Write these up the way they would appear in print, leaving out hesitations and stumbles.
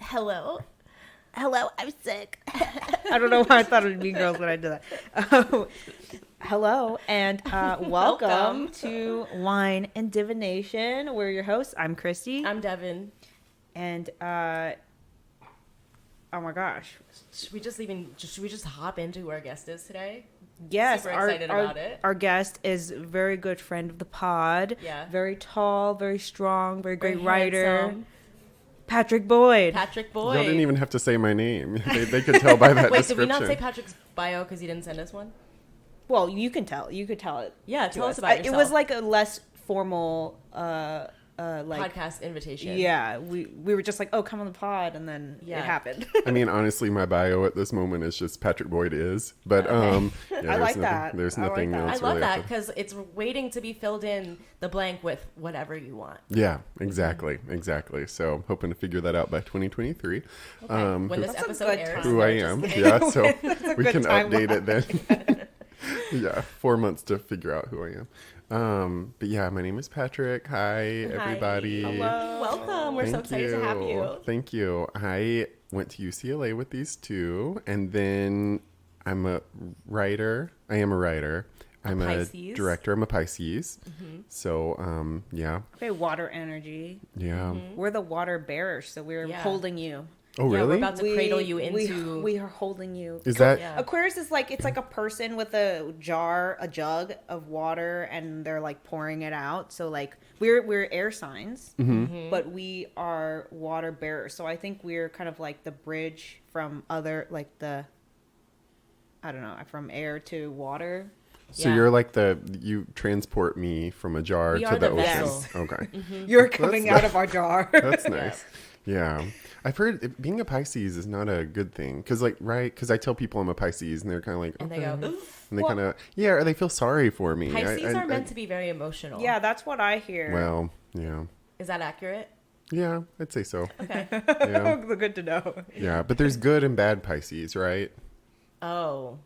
Hello, I'm sick. I don't know why I thought it would be girls when I did that. Hello, and welcome to Wine and Divination. We're your hosts. I'm Christy. I'm Devin. And, oh my gosh. Should we just hop into who our guest is today? Yes, Super excited about it. Our guest is a very good friend of the pod. Yeah. Very tall, very strong, very great Very writer. handsome. Patrick Boyd. Patrick Boyd. Y'all didn't even have to say my name. They could tell by that Wait, description. did we not say Patrick's bio because he didn't send us one? Well, you can tell. You could tell it. Yeah, tell us about yourself. It was like a less formal, podcast invitation. Yeah, we were just like, oh, come on the pod, and then it happened. I mean, honestly, my bio at this moment is just Patrick Boyd is. But yeah, I like that. There's nothing I else. love really that because it's waiting to be filled in the blank with whatever you want. Yeah, exactly. So hoping to figure that out by 2023. Okay. When this episode airs, who I am. Yeah, so we can update it then. Yeah, 4 months to figure out who I am. But yeah, my name is Patrick. Hi, everybody. Hello. Welcome. We're so excited to have you. Thank you. I went to UCLA with these two, and then I'm a writer. I'm a director. I'm a Pisces. Mm-hmm. So, yeah. Okay, water energy. Yeah. Mm-hmm. We're the water bearers, so we're holding you. Oh, really? We're about to cradle you into... We are holding you. Is that... Yeah. Aquarius is like, it's like a person with a jug of water, and they're like pouring it out. So like, we're air signs, but we are water bearers. So I think we're kind of like the bridge from other, like from air to water. So you're like you transport me from a jar to the ocean. Vessel. Okay. You're coming out of our jar. That's nice. Yeah. I've heard being a Pisces is not a good thing. Because I tell people I'm a Pisces and they're kind of like, and they go, oof. And they kind of, or they feel sorry for me. Pisces are meant to be very emotional. Yeah, that's what I hear. Well, yeah. Is that accurate? Yeah, I'd say so. Okay. Yeah. Good to know. Yeah, but there's good and bad Pisces, right? Oh.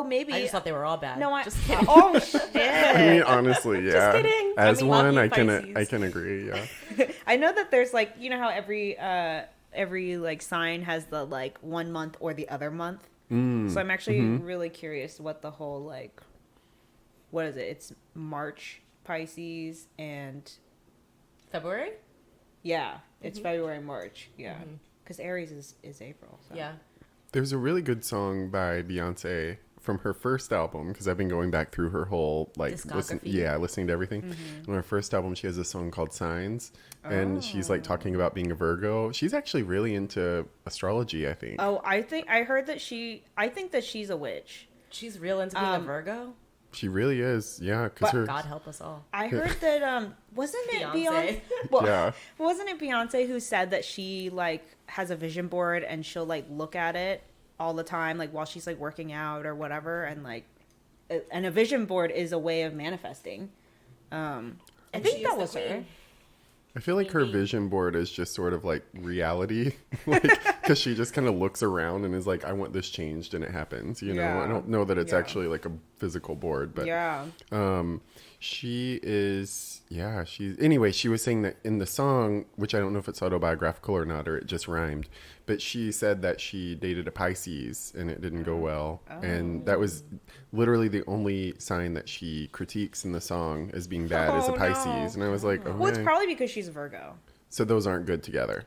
Maybe. I just thought they were all bad. No, just kidding. Oh, shit. I mean, honestly, yeah. Just kidding. As one, I can agree, yeah. I know that there's like, you know how every like sign has the like 1 month or the other month. So I'm actually really curious what the whole like, what is it? It's March Pisces and February? Yeah, it's February, March. Yeah, because Aries is April. So. Yeah. There's a really good song by Beyonce from her first album, because I've been going back through her whole listening to everything. On her first album, she has a song called Signs, and she's like talking about being a Virgo. She's actually really into astrology, I think. Oh, I think that she's a witch. She's real into being a Virgo? She really is, yeah. Because God help us all. I heard that wasn't it Beyonce? Wasn't it Beyonce who said that she like has a vision board and she'll like look at it all the time, like while she's like working out or whatever, and like, and a vision board is a way of manifesting. I think that was her. I feel like her vision board is just sort of like reality, because she just kind of looks around and is like, I want this changed, and it happens. You know, I don't know that it's actually like a physical board, but she is, anyway, she was saying that in the song, which I don't know if it's autobiographical or not, or it just rhymed, but she said that she dated a Pisces and it didn't go well. And that was literally the only sign that she critiques in the song as being bad as a Pisces. And I was like, well, it's probably because she's a Virgo. So those aren't good together.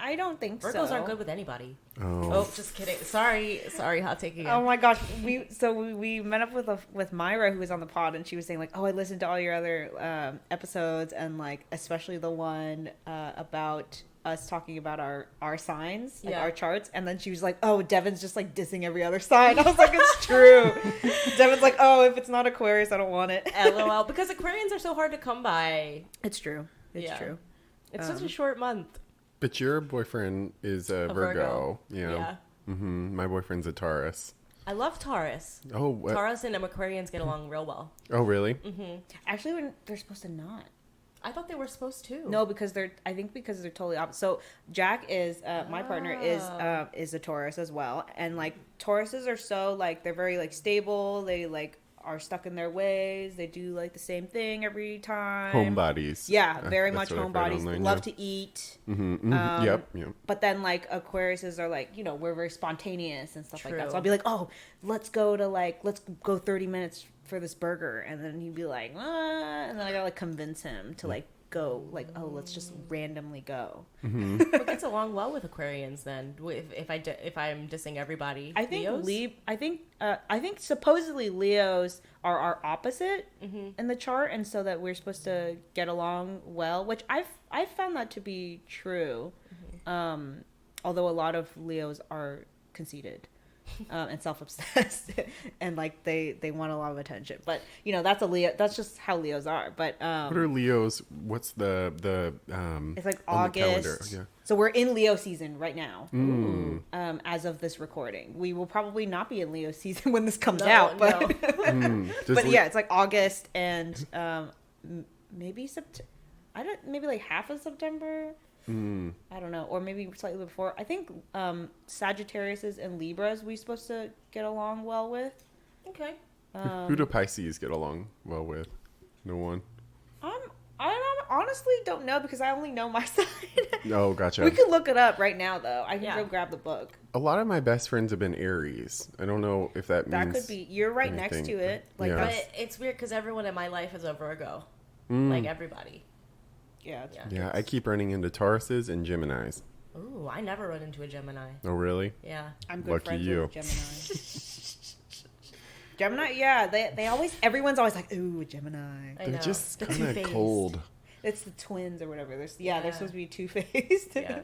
I don't think Virgos so. aren't good with anybody. Oh, just kidding. Sorry, hot take again. Oh my gosh, we met up with Myra, who was on the pod, and she was saying like, oh, I listened to all your other episodes, and like especially the one about us talking about our signs, like our charts, and then she was like, oh, Devin's just like dissing every other sign. I was like, it's true. Devin's like, oh, if it's not Aquarius, I don't want it. LOL, because Aquarians are so hard to come by. It's true. It's true. It's such a short month. But your boyfriend is a Virgo. Yeah. My boyfriend's a Taurus. I love Taurus. Oh, what? Taurus and Aquarians get along real well. Oh, really? Actually, when they're supposed to not. I thought they were supposed to. No, because they're totally opposite. So Jack is my partner is a Taurus as well, and like Tauruses are so like they're very like stable. They like are stuck in their ways. They do like the same thing every time. Homebodies. Yeah, very much That's what I've read homebodies. online, Love yeah. to eat. Yep. But then like Aquariuses are like, you know, we're very spontaneous and stuff like that. True. So I'll be like, oh, let's go 30 minutes for this burger, and then he'd be like, and then I gotta like convince him to like go, like, oh, let's just randomly go. What gets along well with Aquarians then? If I'm dissing everybody, I think Leos? I think supposedly Leos are our opposite in the chart, and so that we're supposed to get along well, which I've found that to be true. Although a lot of Leos are conceited and self-obsessed, and like they want a lot of attention. But you know, that's a Leo. That's just how Leos are. But What are Leos? What's the it's like on the calendar? August. Yeah. So we're in Leo season right now. As of this recording, we will probably not be in Leo season when this comes out. But but yeah, it's like August and maybe September. Maybe like half of September. I don't know, or maybe slightly before. I think Sagittariuses and Libras we supposed to get along well with. Okay. Who do Pisces get along well with? No one. I honestly don't know because I only know my side. Oh, gotcha. We could look it up right now, though. I can go grab the book. A lot of my best friends have been Aries. I don't know if that means That could be. You're right next anything. to it. Like, Yeah. But it's weird because everyone in my life is a Virgo. Like everybody. yeah. Yeah, I keep running into Tauruses and Geminis. Ooh, I never run into a Gemini. Oh, really? Yeah. I'm good Lucky friends you. with Gemini. Gemini, yeah. They always. Everyone's always like, ooh, Gemini. I They're know. just The kind of two-faced. cold. It's the twins or whatever. They're Yeah. supposed to be two-faced. Yeah.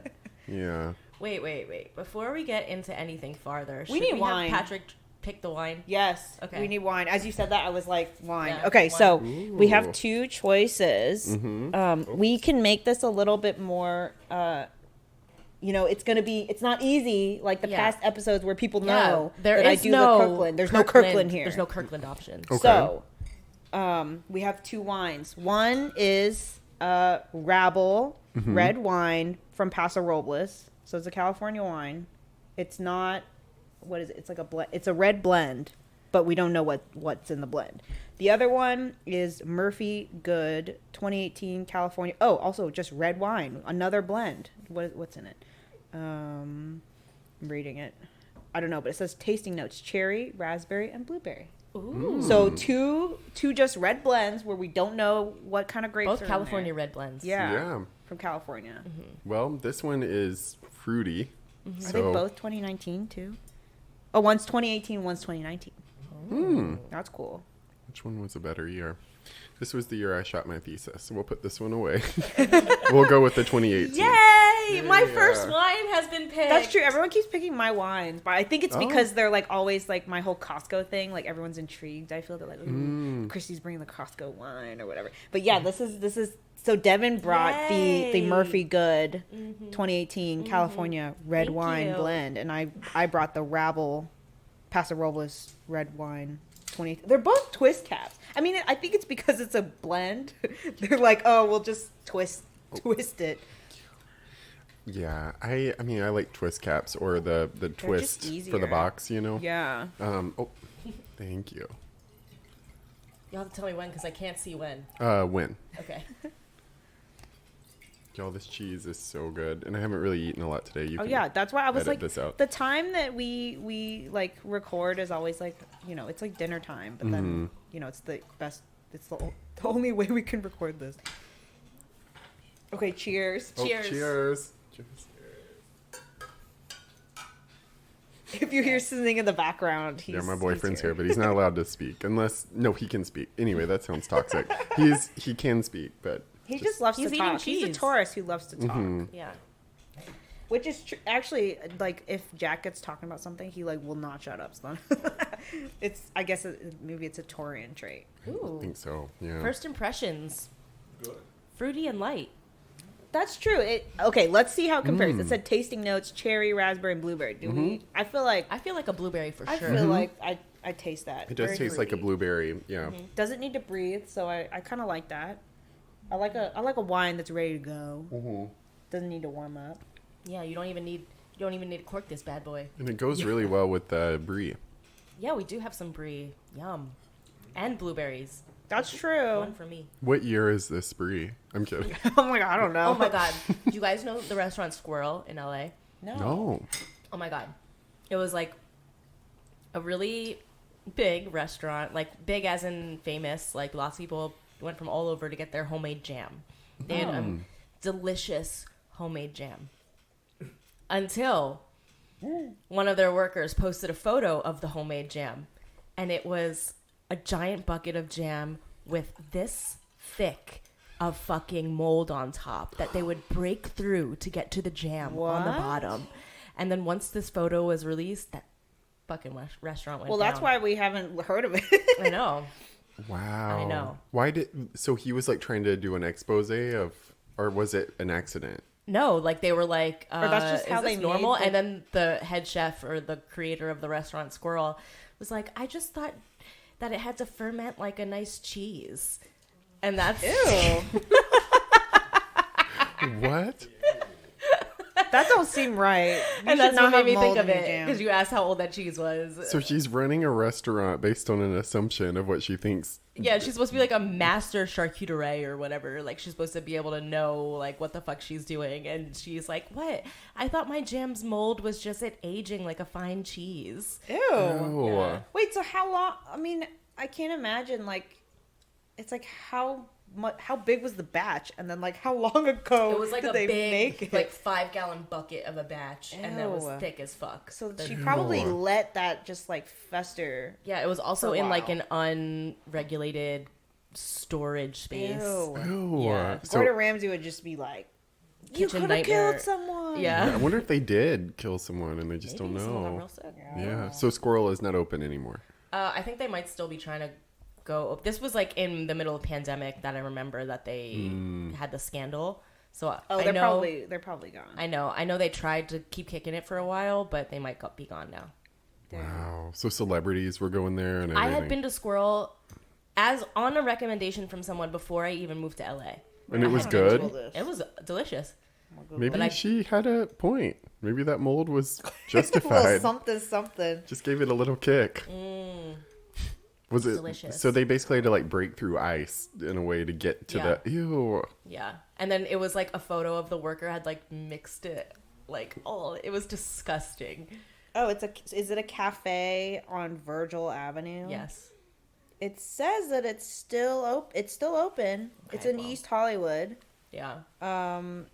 Yeah. Wait. Before we get into anything farther, We need have wine. Patrick pick the wine? Yes. Okay. We need wine. As you said that, I was like, wine. Yeah, Okay, wine. so we have Ooh. two choices. We can make this a little bit more, it's not easy like the Yeah. past episodes where people Yeah, know there that I is do no the Kirkland. There's no Kirkland here. There's no Kirkland option. Okay. So, we have two wines. One is Rabble red wine from Paso Robles. So it's a California wine. It's not, what is it? It's like a blend. It's a red blend, but we don't know what's in the blend. The other one is Murphy Good 2018 California. Oh, also just red wine, another blend. What's in it? I'm reading it. I don't know, but it says tasting notes: cherry, raspberry, and blueberry. Ooh. So two just red blends where we don't know what kind of grapes Both are California in red blends. there. Yeah, Yeah. from California. Well, this one is fruity. Are they both 2019 too? Oh, one's 2018, one's 2019. That's cool. Which one was a better year? This was the year I shot my thesis, so we'll put this one away. We'll go with the 2018. Yay! My Yeah. first wine has been picked. That's true. Everyone keeps picking my wines, but I think it's Oh. because they're like always like my whole Costco thing. Like everyone's intrigued. I feel that like, ooh, Christy's bringing the Costco wine or whatever. But yeah, this is. So Devin brought the Yay. Murphy Good 2018 California red Thank wine you. blend, and I brought the Rabble Paso Robles red wine 20. They're both twist caps. I mean, I think it's because it's a blend. They're like, oh, we'll just twist it. Yeah, I mean, I like twist caps or the twist for easier. the box, you know? Yeah. Oh, thank you. You'll have to tell me when because I can't see when. When? Okay. Y'all, this cheese is so good. And I haven't really eaten a lot today. You Oh can yeah, that's why I was edit like, this out. the time that we like record is always like, it's like dinner time, but then it's the best. It's the only way we can record this. Okay, cheers. Oh, Cheers. cheers. If you hear something in the background, Yeah, my boyfriend's here, but he's not allowed to speak unless he can speak. Anyway, that sounds toxic. He can speak, but He just loves He's to eating talk. He's a cheese. Taurus who loves to talk. Yeah. Which is actually like if Jack gets talking about something, he like will not shut up. So I guess maybe it's a Taurian trait. I Ooh. think so. Yeah. First impressions. Fruity and light. That's true. Okay, let's see how it compares. It said tasting notes: cherry, raspberry, and blueberry. Do we? I feel like I feel like a blueberry for I sure. feel like I taste that. It does Very taste like a fruity. blueberry. Yeah. Doesn't need to breathe, so I kind of like that. I like a wine that's ready to go. Doesn't need to warm up. Yeah, you don't even need to cork this bad boy. And it goes really well with the brie. Yeah, we do have some brie. Yum. And blueberries. That's true. One for me. What year is this Brie? I'm kidding. Oh my god, I don't know. Oh my god. Do you guys know the restaurant Squirrel in LA? No. Oh my god. It was like a really big restaurant, like big as in famous. Like lots of people went from all over to get their homemade jam. They had delicious homemade jam. Until one of their workers posted a photo of the homemade jam. And it was a giant bucket of jam with this thick of fucking mold on top that they would break through to get to the jam on the bottom. And then once this photo was released, that fucking restaurant went down. That's why we haven't heard of it. I know. Wow. I know. So he was like trying to do an expose of, or was it an accident? No, like they were like, Or that's just how is this they normal? made the- And then the head chef or the creator of the restaurant Squirrel was like, I just thought that it had to ferment like a nice cheese. And that's... Ew. What? That don't seem right. You And should that's not what made have me think mold of in your it. jam. Because you asked how old that cheese was. So she's running a restaurant based on an assumption of what she thinks. Yeah, she's supposed to be like a master charcuterie or whatever. Like she's supposed to be able to know like what the fuck she's doing. And she's like, what? I thought my jam's mold was just it aging like a fine cheese. Ew. Oh. Yeah. Wait, so how long? I mean, I can't imagine. Like, it's like how big was the batch, and then like how long ago It was like did a they big, make it? like 5-gallon bucket of a batch, and that was Ew. thick as fuck. So she Ew. probably let that just like fester. Yeah, it was also For a in like while. an unregulated storage space. Ew. Ew. Yeah. So Gordon Ramsay would just be like, "You Kitchen could have nightmare. killed someone." Yeah. I wonder if they did kill someone and they just Maybe don't someone got know. real sick. Yeah. So Squirrel is not open anymore. I think they might still be trying to go. This was like in the middle of pandemic that I remember that they had the scandal. So Oh, I they're know, probably gone. I know they tried to keep kicking it for a while, but they might be gone now. Wow. So celebrities were going there and I everything. had been to Squirrel as on a recommendation from someone before I even moved to LA. and it was I haven't been to good. this. It was delicious. Maybe But I- she had a point. Maybe that mold was Well, justified. something. Just gave it a little kick. Was it delicious. So they basically had to like break through ice in a way to get to Yeah. the ew. Yeah. And then it was like a photo of the worker had like mixed it. Like, oh, it was disgusting. Oh, is it a cafe on Virgil Avenue? Yes. It says that it's still open. It's still open. It's Okay, in well. East Hollywood. Yeah. And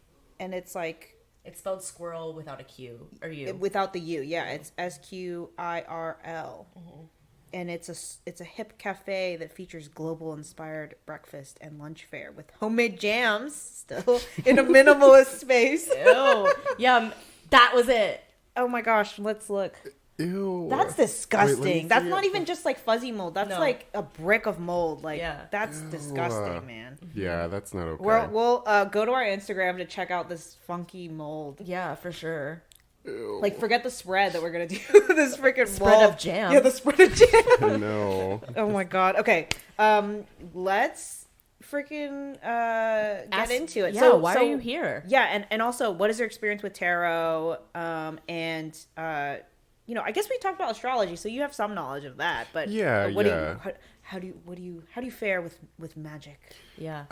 it's like It's spelled squirrel without a Q. Or U. without the U. Yeah, it's SQIRL. And it's a hip cafe that features global inspired breakfast and lunch fare with homemade jams still in a minimalist space. Ew. Yeah, that was it. Oh my gosh, let's look. Ew. That's Wait, disgusting. let me That's see not it. even just like fuzzy mold. That's No. like a brick of mold. Like Yeah. that's disgusting, man. Yeah, that's not okay. We'll go to our Instagram to check out this funky mold. Yeah, for sure. Ew. Like, forget the spread that we're gonna do. This freaking Spread mold. of jam. Yeah, the spread of jam. No. Oh my god. Okay. Let's freaking get into it. Yeah, why are you here? Yeah, and also, what is your experience with tarot? I guess we talked about astrology, so you have some knowledge of that. But Yeah, what yeah. Do you, how do you fare with magic? Yeah.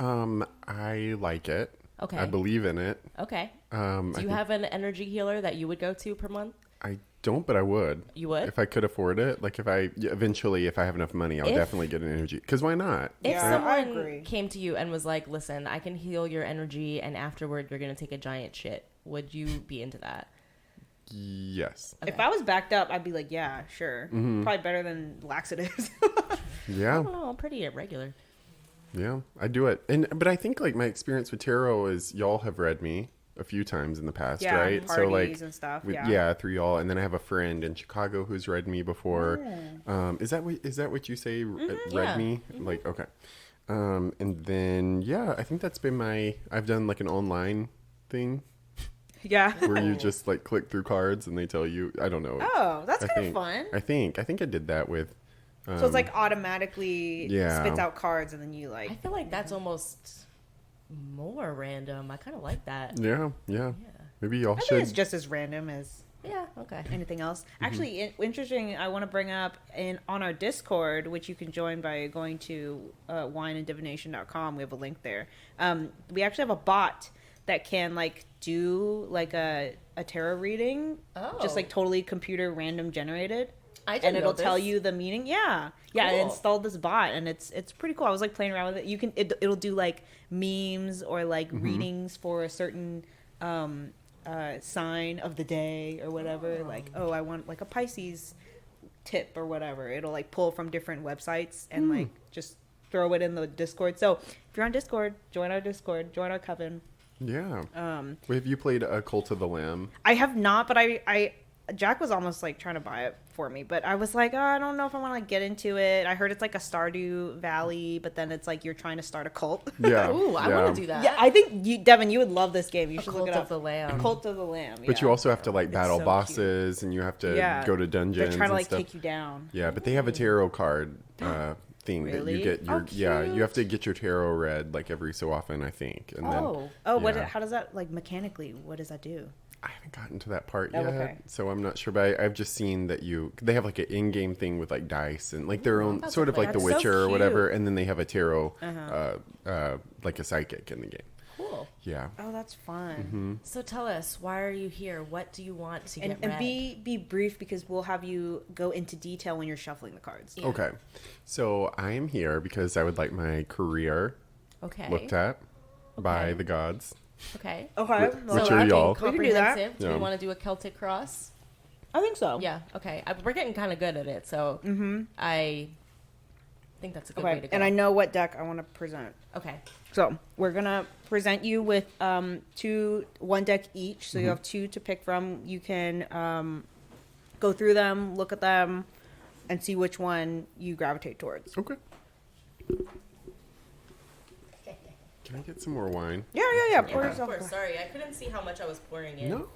I like it. Okay. I believe in it. Okay. I Do you think- have an energy healer that you would go to per month? I don't, but I would. You would? If I could afford it. Like eventually, if I have enough money, I'll If- definitely get an energy. Because why not? If Yeah, I someone agree. came to you and was like, listen, I can heal your energy and afterward you're going to take a giant shit, would you be into that? Yes. If I was backed up, I'd be like, yeah, sure. Mm-hmm. Probably better than laxatives. I Yeah. don't know. I'm pretty irregular. Yeah. I do it. But I think like my experience with tarot is y'all have read me a few times in the past, Yeah, right? parties and stuff, yeah. through y'all, and then I have a friend in Chicago who's read me before. Is that what you say? Read yeah. me? Like okay. And then I think that's been I've done like an online thing Yeah. where you just like click through cards and they tell you. I don't know. Oh, that's I kind of think- fun. I think I did that with. So it's like automatically yeah. spits out cards, and then you like. I feel like that's almost more random. I kind of like that. Yeah. Yeah. Maybe y'all I think should. it's just as random as Yeah. Okay. Anything else? Actually, interesting. I want to bring up on our Discord, which you can join by going to wineanddivination.com. We have a link there. We actually have a bot that can like do like a tarot reading, just like totally computer random generated. And it'll tell you the meaning. Yeah. Cool. I installed this bot, and it's pretty cool. I was like playing around with it. You can it'll do like memes or like readings for a certain sign of the day or whatever. Like, I want like a Pisces tip or whatever. It'll like pull from different websites and like just throw it in the Discord. So if you're on Discord, join our Discord, join our coven. Yeah. Have you played a Cult of the Lamb? I have not, but I Jack was almost like trying to buy it for me, but I was like, I don't know if I want to like get into it. I heard it's like a Stardew Valley, but then it's like you're trying to start a cult. Yeah. Ooh, I want to do that. Yeah, I think Devin, you would love this game. You should look it up. Cult of the Lamb. Cult of the Lamb. But you also have to like battle so bosses, and you have to go to dungeons. They're trying to like and stuff. take you down. Yeah, but they have a tarot card thing that Really? you get. You have to get your tarot read like every so often, I think. And What? How does that like mechanically? What does that do? I haven't gotten to that part yet, okay. so I'm not sure. But I've just seen that they have like an in-game thing with like dice and like their own sort of like The Witcher or whatever, and then they have a tarot, like a psychic in the game. Cool. Yeah. Oh, that's fun. So tell us, why are you here? What do you want to get read? And be brief, because we'll have you go into detail when you're shuffling the cards. Yeah. Okay. So I am here because I would like my career looked at by the gods. Okay. Which are y'all? We can do that. Do you want to do a Celtic cross? I think so. Yeah. Okay. We're getting kind of good at it, so I think that's a good way to go. And I know what deck I want to present. Okay. So we're gonna present you with one deck each. So you have two to pick from. You can go through them, look at them, and see which one you gravitate towards. Okay. Can I get some more wine? Yeah. Pour yourself. Of course. Sorry, I couldn't see how much I was pouring in. No,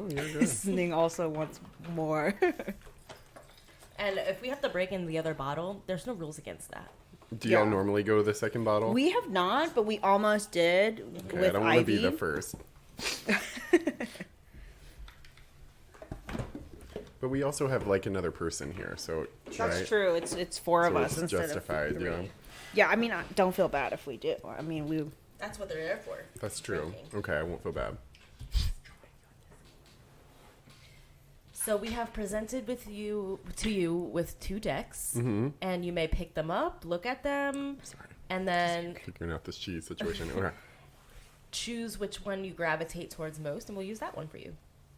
you're good. Sning also wants more. And if we have to break in the other bottle, there's no rules against that. Do y'all normally go to the second bottle? We have not, but we almost did with I don't want to be Ivy. the first. But we also have like another person here, so That's true. It's four of So us it's instead justified, of three. yeah. Yeah, I mean, I don't feel bad if we do. I mean, we. That's what they're there for. That's true. Drinking. Okay, I won't feel bad. So we have presented to you with two decks, and you may pick them up, look at them, and then Figuring out this cheese situation. Okay. choose which one you gravitate towards most, and we'll use that one for you.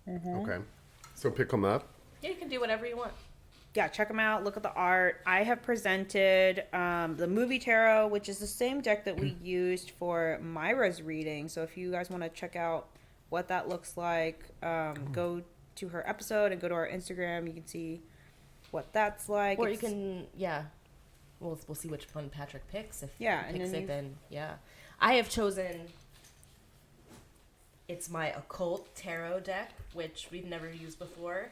Okay. So pick them up. Yeah, you can do whatever you want. Yeah, check them out. Look at the art. I have presented the movie tarot, which is the same deck that we used for Myra's reading. So if you guys want to check out what that looks like, go to her episode and go to our Instagram. You can see what that's like. Or you can, we'll see which one Patrick picks. If he picks it, then I have chosen. It's my occult tarot deck, which we've never used before.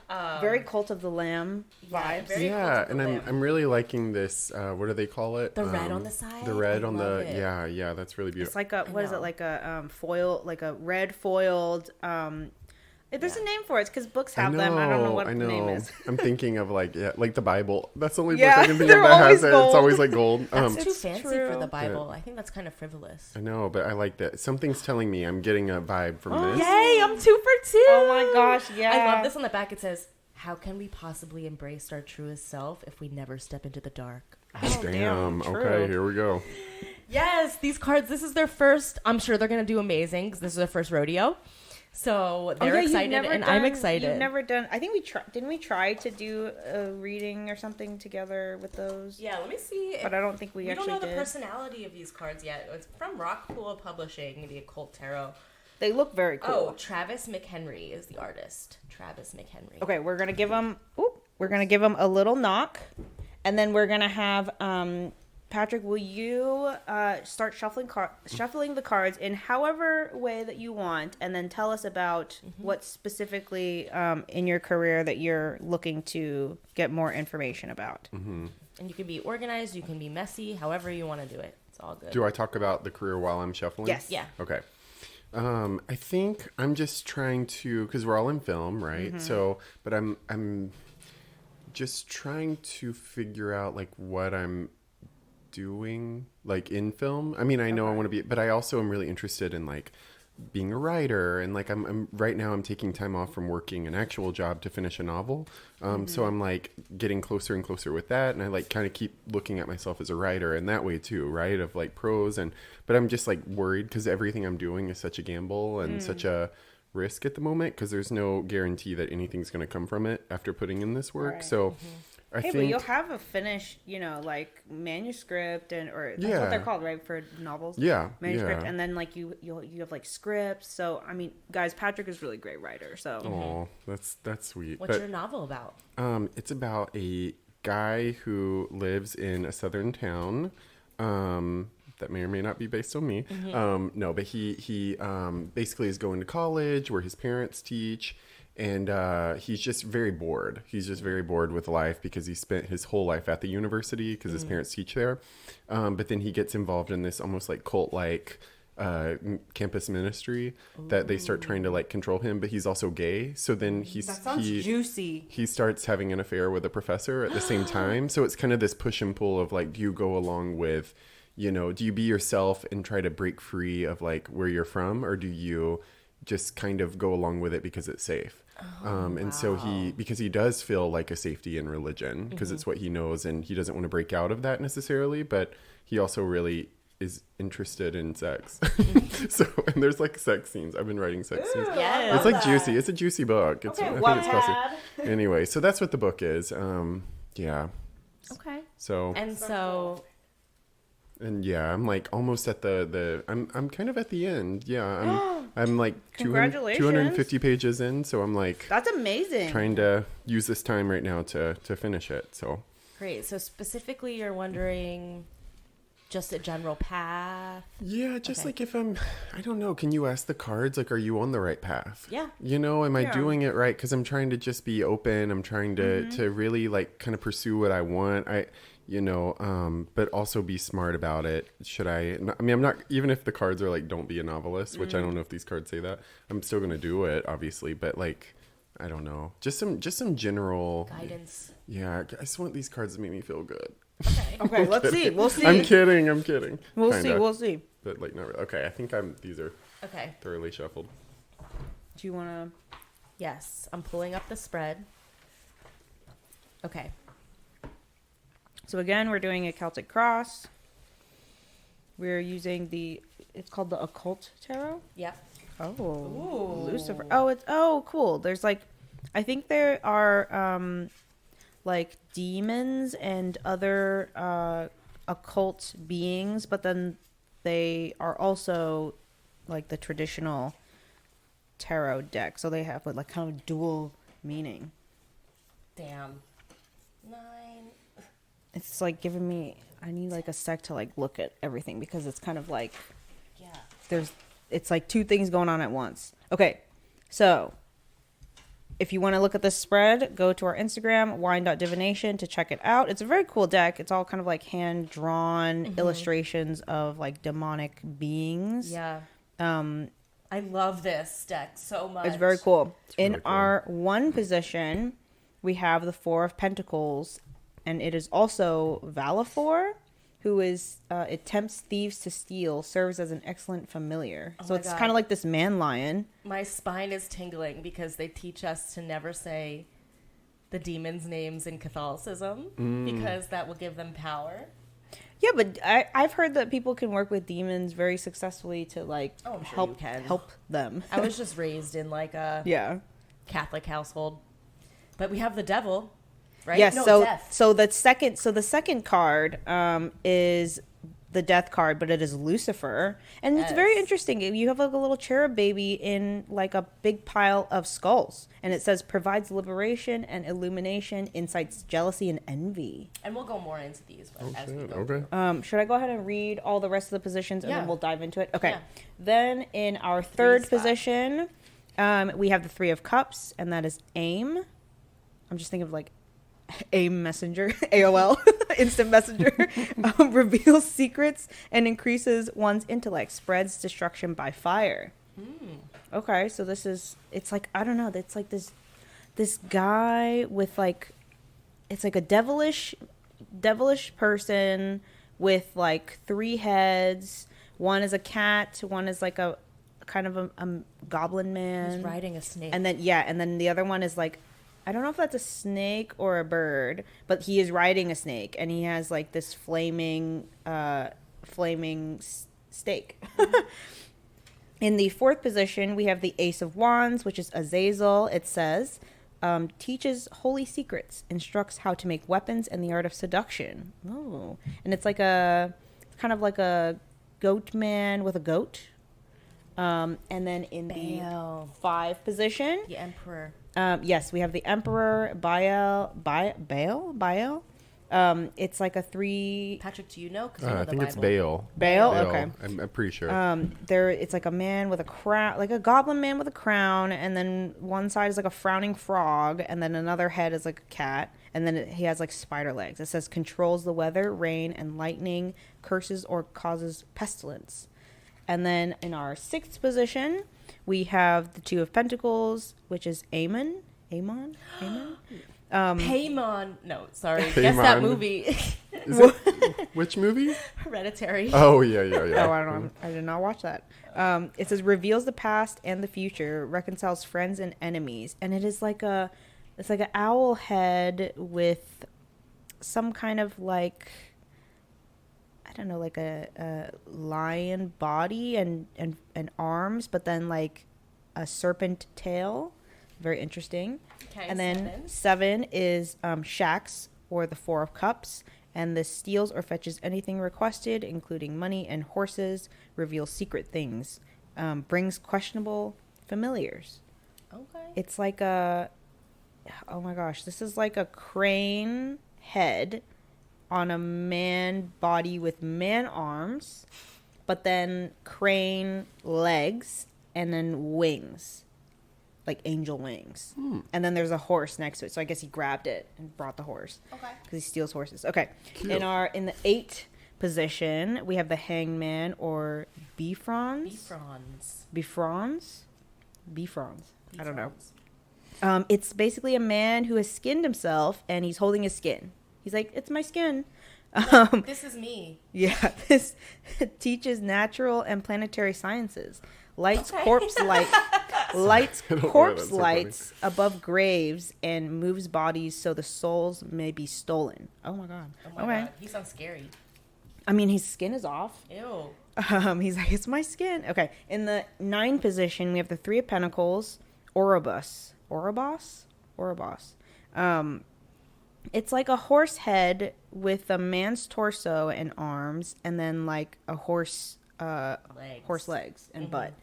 Very Cult of the Lamb vibes. Yeah, and I'm really liking this. What do they call it? The red on the side. The red on the it. yeah. That's really beautiful. It's like a what is it? Like a foil, like a red foiled. There's a name for it. It's because books have them. I don't know what the name is. I'm thinking of like the Bible. That's the only book Yeah, I can think of they're that has always it. gold. It's always like gold. That's too fancy true. for the Bible. I think that's kind of frivolous. I know, but I like that. Something's telling me I'm getting a vibe from this. Yay! I'm 2 for 2. Oh my gosh! Yeah, I love this on the back. It says, "How can we possibly embrace our truest self if we never step into the dark?" Oh, damn. true. Okay, here we go. Yes, these cards. This is their first. I'm sure they're gonna do amazing because this is their first rodeo. So they're excited, and I'm excited. You've never done. I think didn't we try to do a reading or something together with those? Yeah, let me see. But I don't think we actually don't know did. the personality of these cards yet. It's from Rockpool Publishing, the Occult Tarot. They look very cool. Oh, Travis McHenry is the artist. Travis McHenry. Okay, we're gonna give them. We're gonna give them a little knock, and then we're gonna have Patrick. Will you start shuffling the cards in however way that you want, and then tell us about what specifically in your career that you're looking to get more information about. Mm-hmm. And you can be organized, you can be messy, however you want to do it. It's all good. Do I talk about the career while I'm shuffling? Yes. Yeah. Okay. I think I'm just trying to, because we're all in film, right? Mm-hmm. So, but I'm just trying to figure out like what I'm doing like in film. I mean, I know I want to be, but I also am really interested in like being a writer, and like I'm right now I'm taking time off from working an actual job to finish a novel. So I'm like getting closer and closer with that, and I like kind of keep looking at myself as a writer in that way too, right? Of like prose, but I'm just like worried because everything I'm doing is such a gamble and such a risk at the moment, because there's no guarantee that anything's going to come from it after putting in this work. Right. So I Hey, think but you'll have a finished, like manuscript or that's what they're called, right? For novels. Yeah, Manuscript, yeah. and then like you have like scripts. So I mean, guys, Patrick is a really great writer. So oh, that's sweet. What's But your novel about? it's about a guy who lives in a southern town. That may or may not be based on me. No, but he basically is going to college where his parents teach, and he's just very bored. He's just very bored with life because he spent his whole life at the university because his parents teach there. But then he gets involved in this almost like cult-like campus ministry that they start trying to like control him, but he's also gay. So then that sounds juicy. he starts having an affair with a professor at the same time. So it's kind of this push and pull of like, do you go along with, do you be yourself and try to break free of like where you're from, or do you just kind of go along with it because it's safe? And so because he does feel like a safety in religion because it's what he knows, and he doesn't want to break out of that necessarily, but he also really is interested in sex. So, and there's like sex scenes. I've been writing sex scenes. Yes. It's like juicy. It's a juicy book. It's, Okay, I think it's classy. Wattpad. Anyway, so that's what the book is. Yeah. Okay. So And yeah, I'm like almost at I'm kind of at the end. Yeah, I'm like 250 pages in, so I'm like That's amazing. trying to use this time right now to finish it. So great. So specifically, you're wondering just a general path. yeah, just like if I don't know, can you ask the cards, like, are you on the right path? Yeah. Am I doing it right? Because I'm trying to just be open. I'm trying to really like kind of pursue what I want. But also be smart about it. I'm not, even if the cards are like, don't be a novelist, which I don't know if these cards say that, I'm still going to do it, obviously. But like, I don't know, just some general Guidance. Yeah. I just want these cards to make me feel good. Okay, let's see. We'll see. I'm kidding. We'll Kinda. see. We'll see. But like, not really. Okay. I think these are Okay. thoroughly shuffled. Do you want to? Yes, I'm pulling up the spread. Okay. So again, we're doing a Celtic cross. We're using it's called the Occult Tarot. Yep. Oh, Ooh. Lucifer. Oh, cool. There's like, I think there are like demons and other occult beings, but then they are also like the traditional tarot deck. So they have like kind of dual meaning. Damn. 9. It's like giving me, I need like a sec to like look at everything because it's kind of like, Yeah. it's like two things going on at once. Okay, so if you want to look at this spread, go to our Instagram, wine.divination, to check it out. It's a very cool deck. It's all kind of like hand-drawn illustrations of like demonic beings. Yeah. I love this deck so much. It's very cool. In really cool. our one position, we have the Four of Pentacles, and it is also Valifor, who is, it tempts thieves to steal, serves as an excellent familiar. Oh so my it's God. kind of like this man lion. My spine is tingling because they teach us to never say the demons' names in Catholicism because that will give them power. Yeah, but I've heard that people can work with demons very successfully to like I'm sure you can. help them. I was just raised in like a Yeah. Catholic household. But we have the devil, right? Yes. No, death. So the second card is the death card, but it is Lucifer, and it's very Yes. interesting. You have like a little cherub baby in like a big pile of skulls, and it says provides liberation and illumination, incites jealousy and envy. And we'll go more into these as we go. Okay. Should I go ahead and read all the rest of the positions and Yeah. then we'll dive into it? Okay. Yeah. Then in our third spot. position, we have the Three of Cups, and that is aim. I'm just thinking of like AIM Messenger, AOL, Instant Messenger, reveals secrets and increases one's intellect, spreads destruction by fire. Okay, so it's like, I don't know, it's like this guy with like, it's like a devilish person with like 3 heads. One is a cat, one is like a kind of a goblin man. He's riding a snake. And then the other one is like, I don't know if that's a snake or a bird, but he is riding a snake, and he has like this flaming stake. In the 4th position, we have the Ace of Wands, which is Azazel. It says, teaches holy secrets, instructs how to make weapons and the art of seduction. Oh, and it's like kind of like a goat man with a goat. And then in Baal. the 5 position, The Emperor. yes, we have the Emperor Baal. It's like a 3. Patrick, do you know? 'Cause you know I the think it's Bible. Baal. Baal. Okay. I'm pretty sure. It's like a man with a crown, like a goblin man with a crown, and then one side is like a frowning frog, and then another head is like a cat, and then he has like spider legs. It says controls the weather, rain, and lightning, curses or causes pestilence. And then in our 6th position, we have the 2 of Pentacles, which is Amon. Paimon? No, sorry. Paimon. Guess that movie. Is it, which movie? Hereditary. Oh, yeah. Oh, I did not watch that. It says reveals the past and the future, reconciles friends and enemies, and it's like an owl head with some kind of like, I don't know, like a lion body and arms, but then like a serpent tail. Very interesting. Okay, and then 7 is Shax, or the 4 of Cups. And this steals or fetches anything requested, including money and horses, reveals secret things, brings questionable familiars. Okay. It's like oh my gosh, this is like a crane head on a man body with man arms, but then crane legs and then wings, like angel wings. And then there's a horse next to it. So I guess he grabbed it and brought the horse. Okay. Because he steals horses. Okay. Cute. In the 8th position, we have the Hangman, or Bifrons. Bifrons. I don't know. It's basically a man who has skinned himself, and he's holding his skin. He's like, it's my skin. This is me. Yeah, this teaches natural and planetary sciences. Lights corpse lights above graves, and moves bodies so the souls may be stolen. Oh my god. God. He sounds scary. I mean, his skin is off. Ew. He's like, it's my skin. Okay. In the 9th position, we have the 3 of Pentacles, Ouroboros. It's like a horse head with a man's torso and arms, and then like a horse legs and butt.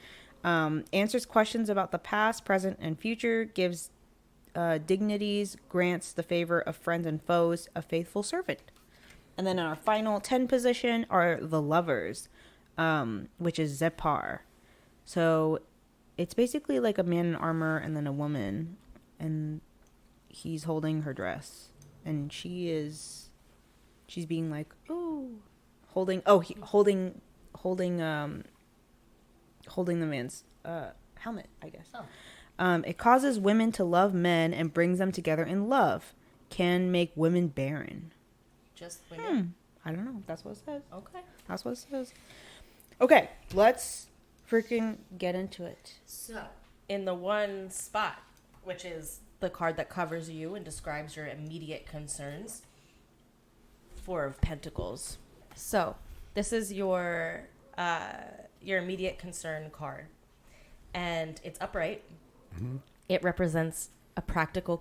Answers questions about the past, present, and future, gives dignities, grants the favor of friends and foes, a faithful servant. And then our final 10 position are the Lovers, which is Zepar. So it's basically like a man in armor and then a woman, and he's holding her dress, and she's being like, oh, holding the man's helmet, I guess. It causes women to love men and brings them together in love. Can make women barren. Just women? I don't know. That's what it says. Okay. That's what it says. Okay, let's freaking get into it. So, in the 1 spot, which is the card that covers you and describes your immediate concerns, 4 of Pentacles. So, this is your immediate concern card, and it's upright. Mm-hmm. It represents a practical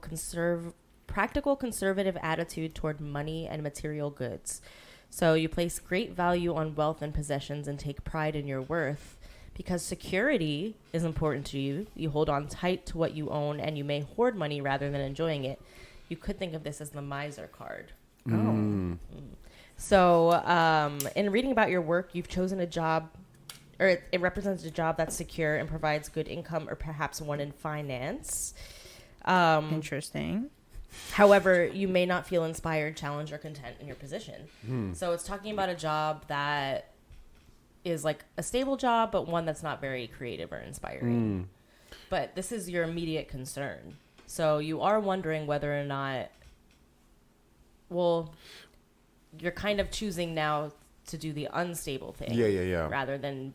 conservative attitude toward money and material goods. So you place great value on wealth and possessions and take pride in your worth. Because security is important to you, you hold on tight to what you own, and you may hoard money rather than enjoying it. You could think of this as the miser card. So in reading about your work, you've chosen a job, or it represents a job that's secure and provides good income, or perhaps one in finance. Interesting. However, you may not feel inspired, challenged, or content in your position. So it's talking about a job that is like a stable job, but one that's not very creative or inspiring. but this is your immediate concern. So you are wondering whether or not, well, you're kind of choosing now to do the unstable thing. Yeah. Rather than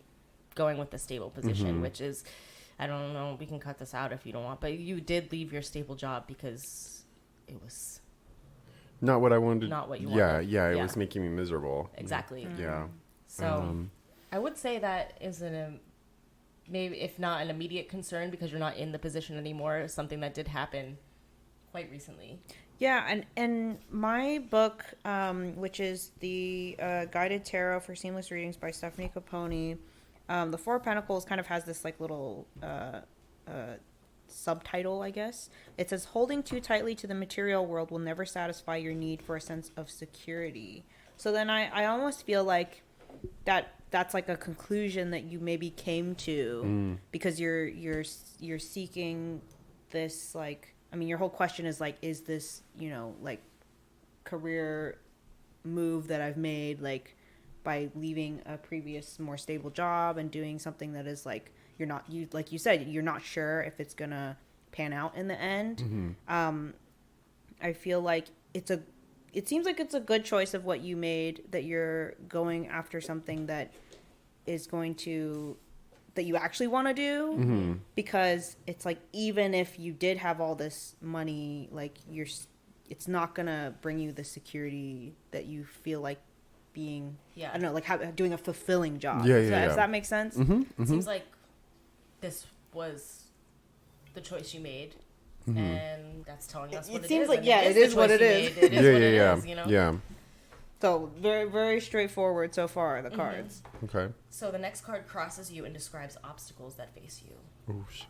going with the stable position, which is, I don't know, we can cut this out if you don't want, but you did leave your stable job because it was not what I wanted. Not what you wanted. Yeah, it was making me miserable. Exactly. Yeah. So I would say that is maybe if not an immediate concern because you're not in the position anymore, something that did happen quite recently. Yeah, and my book, which is the Guided Tarot for Seamless Readings by Stephanie Caponi, the Four of Pentacles kind of has this like little subtitle, I guess. It says, holding too tightly to the material world will never satisfy your need for a sense of security. So then I almost feel like that's like a conclusion that you maybe came to because you're seeking this, like, I mean, your whole question is like, is this, you know, like career move that I've made, like by leaving a previous more stable job and doing something that is like, like you said, you're not sure if it's gonna pan out in the end. I feel like it seems like it's a good choice of what you made, that you're going after something that is going to, that you actually want to do, because it's like, even if you did have all this money, like it's not gonna bring you the security that you feel like being, I don't know, like doing a fulfilling job. Does that make sense? It seems like this was the choice you made, and that's telling us what it is. It seems like, it is what it is. It is what it is, you know? Yeah. So very, very straightforward so far, the cards. Okay. So the next card crosses you and describes obstacles that face you. Oh, shit.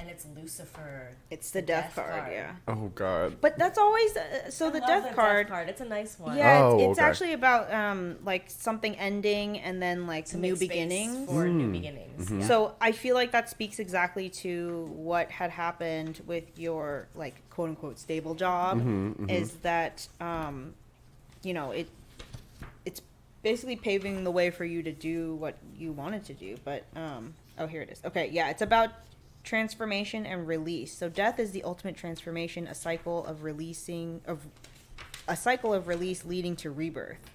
And it's Lucifer. It's the death card, yeah. Oh, God. But that's always, so the death card. It's a nice one. Yeah, it's actually about like something ending and then like new beginnings. For new beginnings. Yeah. So I feel like that speaks exactly to what had happened with your like quote unquote stable job, is that you know, it's basically paving the way for you to do what you wanted to do. But oh, here it is. Okay, yeah, it's about transformation and release. So death is the ultimate transformation, a cycle of release leading to rebirth.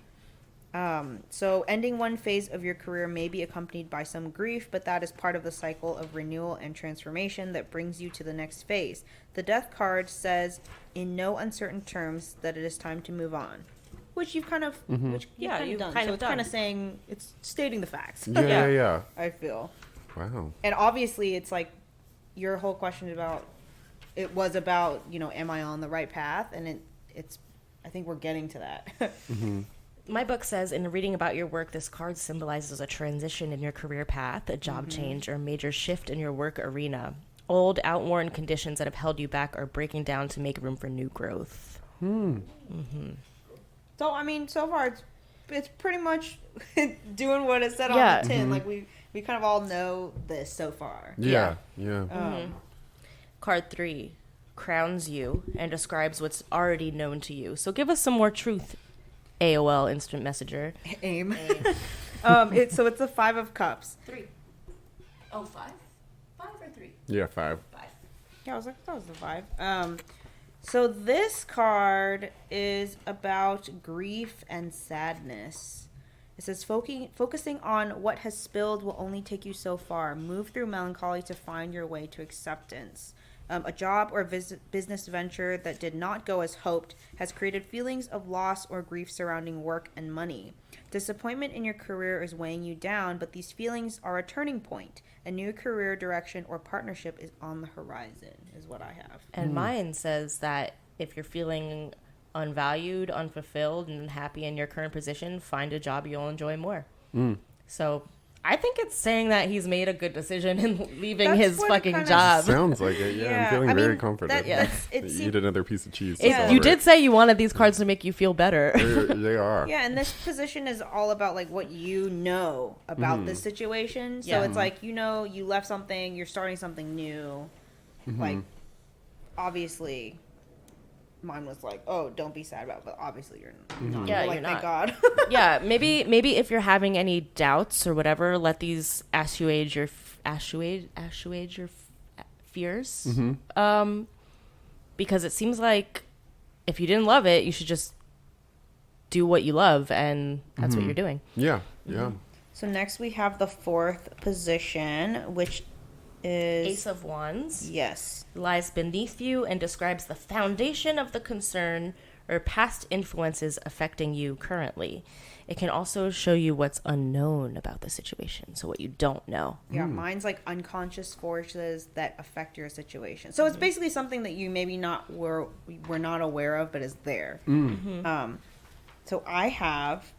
So ending one phase of your career may be accompanied by some grief, but that is part of the cycle of renewal and transformation that brings you to the next phase. The death card says in no uncertain terms that it is time to move on, which you've kind of, which you've kind of done. So it's kind of saying, it's stating the facts. Yeah. I feel. Wow. And obviously it's like, your whole question was about, you know, am I on the right path? And it's, I think we're getting to that. My book says, in reading about your work, this card symbolizes a transition in your career path, a job change, or a major shift in your work arena. Old, outworn conditions that have held you back are breaking down to make room for new growth. So, I mean, so far it's pretty much doing what it said on the tin. Like we kind of all know this so far. Yeah. Card 3 crowns you and describes what's already known to you. So give us some more truth, AOL Instant Messenger. AIM. It's the 5 of Cups. 3. Oh, 5? 5 or 3? Yeah, 5. 5. Yeah, I was like, that was the 5. So this card is about grief and sadness. It says, focusing on what has spilled will only take you so far. Move through melancholy to find your way to acceptance. A job or business venture that did not go as hoped has created feelings of loss or grief surrounding work and money. Disappointment in your career is weighing you down, but these feelings are a turning point. A new career direction or partnership is on the horizon, is what I have. And mine says that if you're feeling unvalued, unfulfilled, and unhappy in your current position, find a job you'll enjoy more. So I think it's saying that he's made a good decision in leaving his fucking job. Sounds like it. Yeah, I'm feeling very confident. Eat another piece of cheese. You did say you wanted these cards to make you feel better. They are. Yeah, and this position is all about like what you know about this situation. So it's like, you know, you left something, you're starting something new. Like, obviously, mine was like, oh, don't be sad about it, but obviously you're not. Yeah, like, you're not. Thank God. Yeah, maybe if you're having any doubts or whatever, let these assuage assuage your fears. Mm-hmm. Because it seems like if you didn't love it, you should just do what you love, and that's what you're doing. Yeah, yeah. So next we have the 4th position, which is Ace of Wands. Yes. Lies beneath you and describes the foundation of the concern or past influences affecting you currently. It can also show you what's unknown about the situation, so what you don't know. Yeah, mine's like unconscious forces that affect your situation. So it's basically something that you maybe were not aware of, but is there. So I have,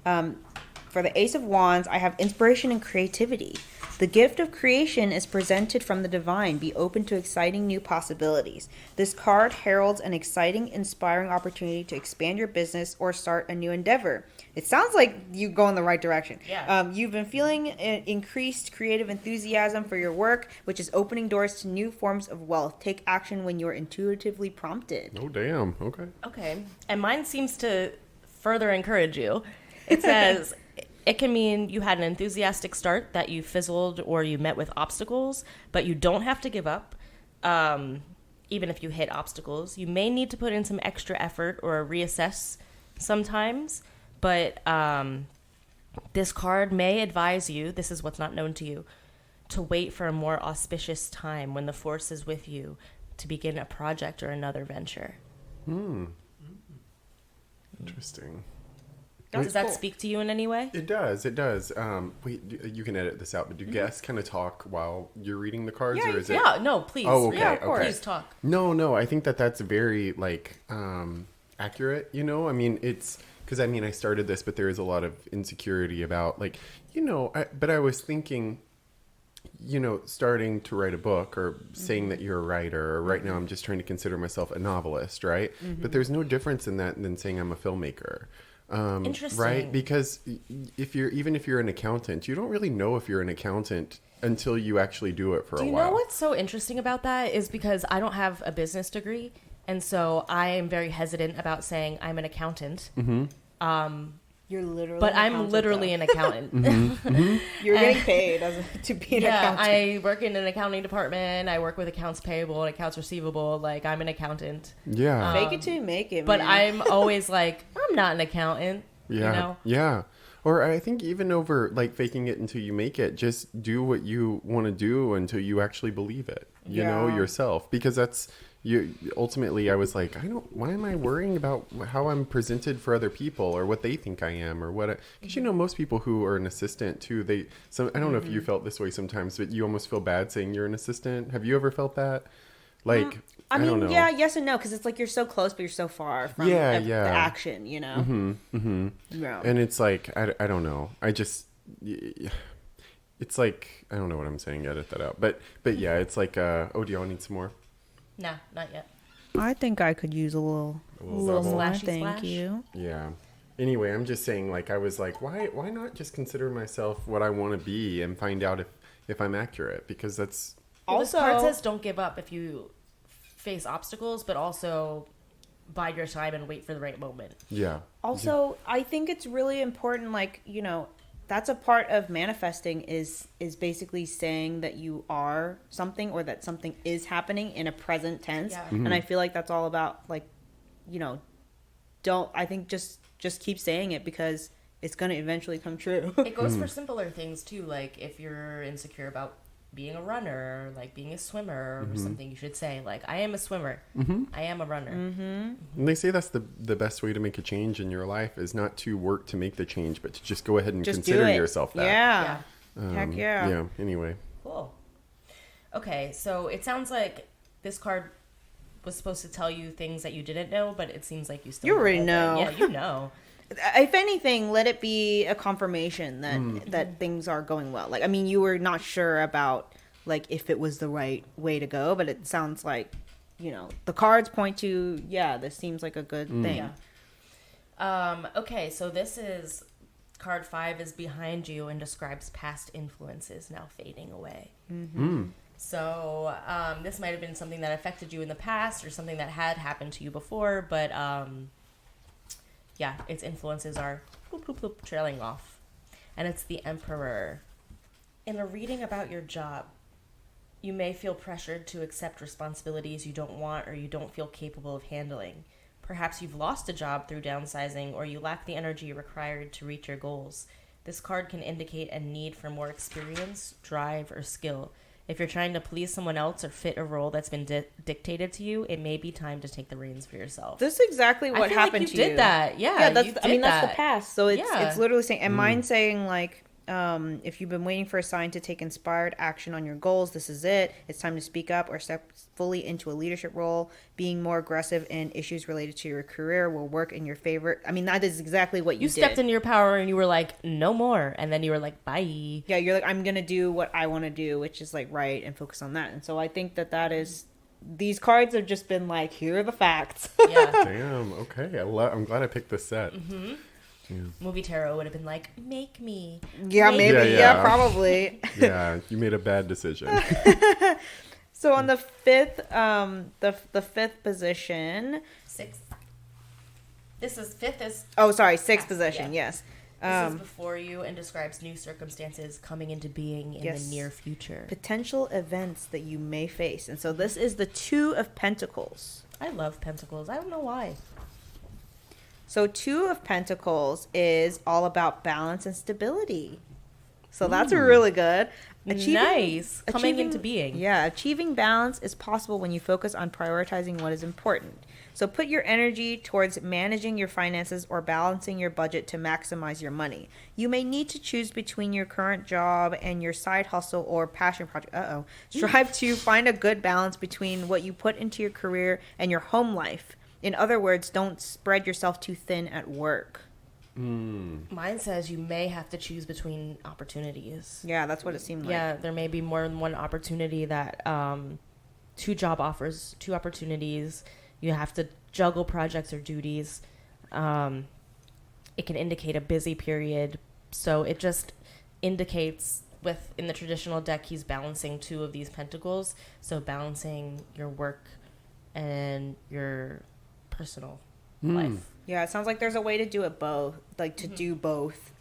for the Ace of Wands, I have inspiration and creativity. The gift of creation is presented from the divine. Be open to exciting new possibilities. This card heralds an exciting, inspiring opportunity to expand your business or start a new endeavor. It sounds like you go in the right direction. Yeah. You've been feeling increased creative enthusiasm for your work, which is opening doors to new forms of wealth. Take action when you're intuitively prompted. Oh, damn. Okay. Okay. And mine seems to further encourage you. It says it can mean you had an enthusiastic start, that you fizzled or you met with obstacles, but you don't have to give up. Even if you hit obstacles, you may need to put in some extra effort or reassess sometimes. But this card may advise you, this is what's not known to you, to wait for a more auspicious time when the force is with you to begin a project or another venture. Interesting. Does that speak to you in any way? It does. It does. Wait, you can edit this out, but do guests kind of talk while you're reading the cards, or is it? Yeah, no, please. Oh, okay. Yeah, Okay. Please talk. No. I think that's very accurate. You know, I mean, it's because I started this, but there is a lot of insecurity about but I was thinking, starting to write a book or saying that you're a writer, or right now I'm just trying to consider myself a novelist, right? But there's no difference in that than saying I'm a filmmaker. Interesting. Right? Because if you're an accountant, you don't really know if you're an accountant until you actually do it for a while. Do you know what's so interesting about that is because I don't have a business degree, and so I am very hesitant about saying I'm an accountant. You're literally But I'm literally an accountant. You're getting paid to be an accountant. I work in an accounting department. I work with accounts payable and accounts receivable. Like, I'm an accountant. Yeah. Fake it till you make it, But man. I'm always like, I'm not an accountant. Yeah. You know? Yeah. Or I think even over like faking it until you make it, just do what you want to do until you actually believe it, you know, yourself. Because that's ultimately I was like, why am I worrying about how I'm presented for other people or what they think I am or what, because most people who are an assistant too, I don't know if you felt this way sometimes, but you almost feel bad saying you're an assistant. Have you ever felt that? Like, I don't know. Yeah, yes and no, because it's like you're so close, but you're so far from the action, you know? Yeah. And it's like, I don't know. It's like, I don't know what I'm saying. Edit that out. But yeah, it's like, do y'all need some more? No, not yet. I think I could use a little more. Splashy Thank splash. you. Yeah. Anyway, I'm just saying, like, I was like, why not just consider myself what I want to be and find out if I'm accurate? Because that's... Also, this card says don't give up if you face obstacles, but also bide your time and wait for the right moment. Yeah. Also, I think it's really important, like, that's a part of manifesting is basically saying that you are something or that something is happening in a present tense. Yeah. And I feel like that's all about, like, just keep saying it because it's going to eventually come true. It goes for simpler things too, like if you're insecure about being a runner, like being a swimmer or something, you should say, like, I am a swimmer. I am a runner. And they say that's the best way to make a change in your life is not to work to make the change, but to just go ahead and consider yourself that. Yeah. Heck yeah. Yeah. Anyway. Cool. Okay, so it sounds like this card was supposed to tell you things that you didn't know, but it seems like you already know. Yeah, you know. If anything, let it be a confirmation that things are going well. Like, I mean, you were not sure about, like, if it was the right way to go, but it sounds like, the cards point to, this seems like a good thing. Yeah. Okay, so this is, card 5 is behind you and describes past influences now fading away. So this might have been something that affected you in the past or something that had happened to you before, but... its influences are trailing off. And it's the Emperor. In a reading about your job, you may feel pressured to accept responsibilities you don't want or you don't feel capable of handling. Perhaps you've lost a job through downsizing or you lack the energy required to reach your goals. This card can indicate a need for more experience, drive, or skill. If you're trying to please someone else or fit a role that's been dictated to you, it may be time to take the reins for yourself. This is exactly what happened like to you. you. Did that. Yeah, yeah. That's you I mean did that's that. the past. So it's literally saying, and mine's saying like, if you've been waiting for a sign to take inspired action on your goals, this is it. It's time to speak up or step fully into a leadership role. Being more aggressive in issues related to your career will work in your favor. I mean, that is exactly what you did. You stepped into your power and you were like, no more. And then you were like, bye. Yeah, you're like, I'm going to do what I want to do, which is like write and focus on that. And so I think that is, these cards have just been like, here are the facts. Yeah. Damn. Okay. I'm glad I picked this set. Mm-hmm. Yeah. Movie tarot would have been like, make me. Yeah, make maybe. me. Yeah, probably. Yeah, you made a bad decision. So on the fifth, the fifth position. Sixth. This is fifth is. Oh, sorry, sixth position. Yeah. Yes. This is before you and describes new circumstances coming into being in the near future. Potential events that you may face, and so this is the Two of Pentacles. I love Pentacles. I don't know why. So Two of Pentacles is all about balance and stability. So that's really good. Coming into being. Yeah, achieving balance is possible when you focus on prioritizing what is important. So put your energy towards managing your finances or balancing your budget to maximize your money. You may need to choose between your current job and your side hustle or passion project. Strive to find a good balance between what you put into your career and your home life. In other words, don't spread yourself too thin at work. Mine says you may have to choose between opportunities. Yeah, that's what it seemed like. Yeah, there may be more than one opportunity that two job offers, two opportunities. You have to juggle projects or duties. It can indicate a busy period. So it just indicates in the traditional deck, he's balancing two of these pentacles. So balancing your work and your personal life. Yeah, it sounds like there's a way to do it both, like to do both.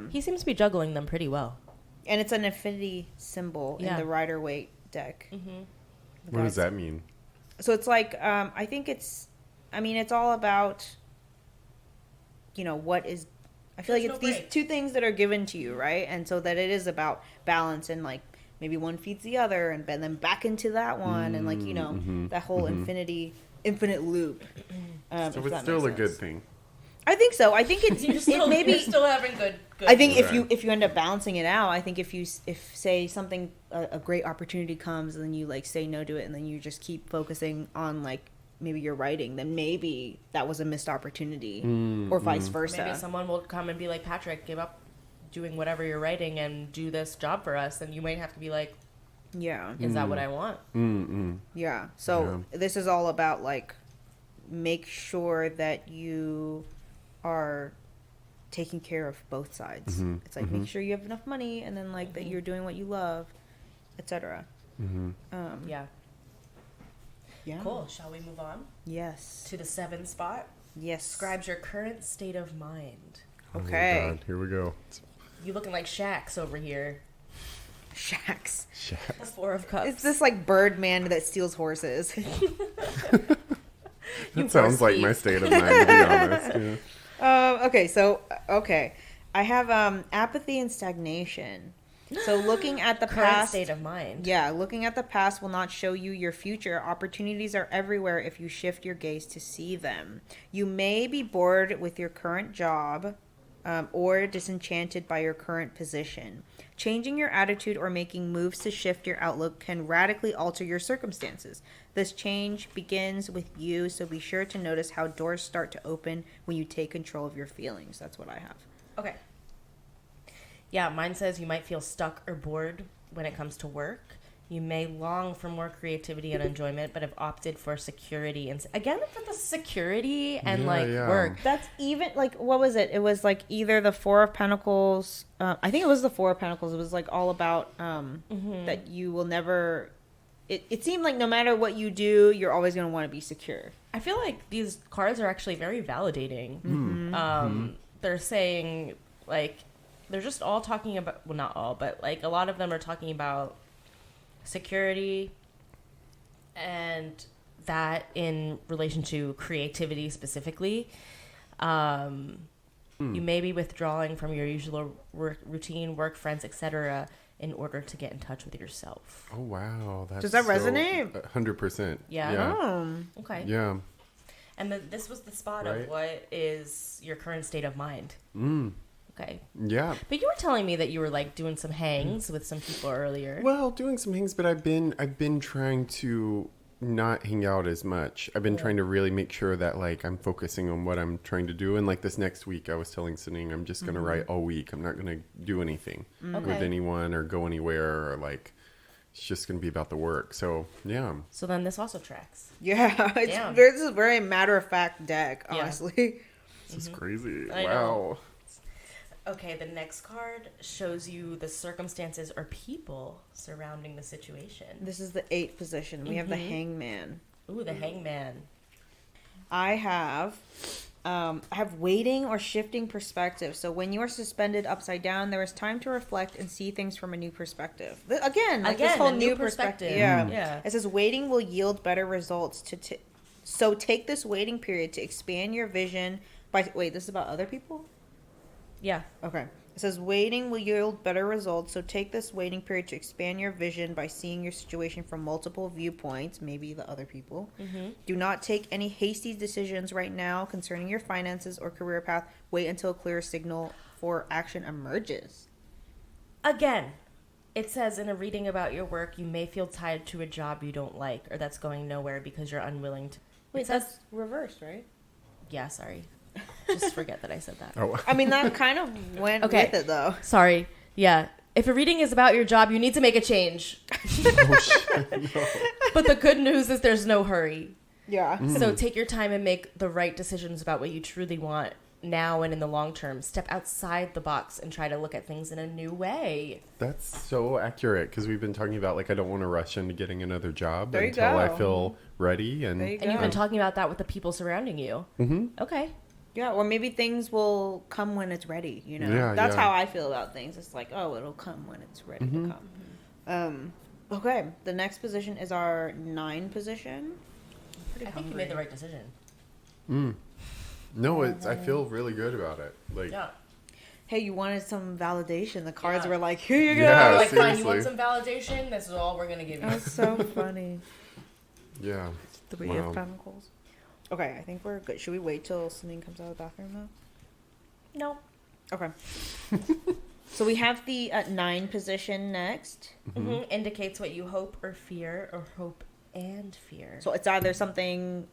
He seems to be juggling them pretty well. And it's an infinity symbol in the Rider-Waite deck. What does that mean? So it's like, I think it's all about, what is, I feel like it's these two things that are given to you, right? And so that it is about balance and like maybe one feeds the other and then back into that one and like, that whole infinite loop. So it's still a good thing. I think so. I think it's You're still having good. I think if you end up balancing it out, I think if say something a great opportunity comes and then you like say no to it and then you just keep focusing on like maybe your writing, then maybe that was a missed opportunity or vice versa. Maybe someone will come and be like, Patrick, give up doing whatever you're writing and do this job for us, and you might have to be like, yeah, is that what I want? Yeah. So this is all about like make sure that you are taking care of both sides. It's like make sure you have enough money and then like that you're doing what you love, etc. Yeah. Yeah. Cool. Shall we move on? Yes. To the 7th spot. Yes. Describes your current state of mind. Okay. Oh God, here we go. You looking like Shax over here. Shax. The 4 of Cups. It's this like Birdman that steals horses. That sounds like my state of mind, to be honest. Okay. I have apathy and stagnation. So looking at the current past state of mind. Yeah, looking at the past will not show you your future. Opportunities are everywhere if you shift your gaze to see them. You may be bored with your current job or disenchanted by your current position. Changing your attitude or making moves to shift your outlook can radically alter your circumstances. This change begins with you, so be sure to notice how doors start to open when you take control of your feelings. That's what I have. Okay. Yeah, mine says you might feel stuck or bored when it comes to work. You may long for more creativity and enjoyment, but have opted for security. And again, for the security and work. That's even like, what was it? It was like either the 4 of Pentacles. I think it was the 4 of Pentacles. It was like all about that you will never. It seemed like no matter what you do, you're always going to want to be secure. I feel like these cards are actually very validating. They're saying like, they're just all talking about, well, not all, but like a lot of them are talking about security and that in relation to creativity specifically. You may be withdrawing from your usual routine, work, friends, etc., in order to get in touch with yourself. Oh, wow. Does that resonate? 100%. Yeah. Oh. Okay. Yeah. And this was the spot Right. of what is your current state of mind. Okay. Yeah. But you were telling me that you were like doing some hangs with some people earlier. Well, doing some things, but I've been trying to not hang out as much. I've been trying to really make sure that like I'm focusing on what I'm trying to do. And like this next week, I was telling Sining, I'm just going to write all week. I'm not going to do anything with anyone or go anywhere, or like it's just going to be about the work. So yeah. So then this also tracks. Yeah, Damn. this is a very matter-of-fact deck, Yeah. honestly. This is crazy. I Wow. know. Okay, the next card shows you the circumstances or people surrounding the situation. This is the 8th position. We have the Hangman. Ooh, the hangman. I have waiting or shifting perspective. So when you are suspended upside down, there is time to reflect and see things from a new perspective. Again, this whole a new perspective. Yeah. It says waiting will yield better results. So take this waiting period to expand your vision by... Wait, this is about other people? Yeah. Okay. It says waiting will yield better results, so take this waiting period to expand your vision by seeing your situation from multiple viewpoints, maybe the other people. Do not take any hasty decisions right now concerning your finances or career path. Wait until a clear signal for action emerges. Again, it says in a reading about your work, you may feel tied to a job you don't like or that's going nowhere because you're unwilling to... Wait, It says- that's reversed, right? Yeah, sorry. Just forget that I said that. Oh. I mean, that kind of went Okay. with it, though. Sorry. Yeah. If a reading is about your job, you need to make a change. Oh, shit. No. But the good news is there's no hurry. Yeah. So take your time and make the right decisions about what you truly want now and in the long term. Step outside the box and try to look at things in a new way. That's so accurate, because we've been talking about like I don't want to rush into getting another job There you until I go. feel ready. And There you And you've go. been talking about that with the people surrounding you. Okay. Yeah, or maybe things will come when it's ready, you know? Yeah, That's yeah. how I feel about things. It's like, oh, it'll come when it's ready to come. Okay, the next position is our 9 position. I think you made the right decision. No, I feel really good about it. Like, Yeah. Hey, you wanted some validation. The cards Yeah. were like, here you go. Yeah, Like, fine, you want seriously. some validation? This is all we're going to give you. That's so funny. yeah. 3 Wow. of Pentacles. Okay, I think we're good. Should we wait till something comes out of the bathroom No. though? Okay. So we have the 9 position next. Indicates what you hope or fear, or hope and fear. So it's either something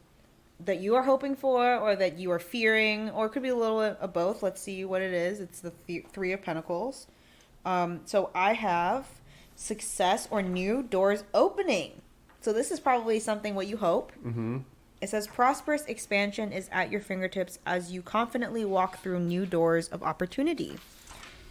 that you are hoping for or that you are fearing, or it could be a little bit of both. Let's see what it is. It's the 3 of Pentacles. So I have success or new doors opening. So this is probably something what you hope. It says prosperous expansion is at your fingertips as you confidently walk through new doors of opportunity.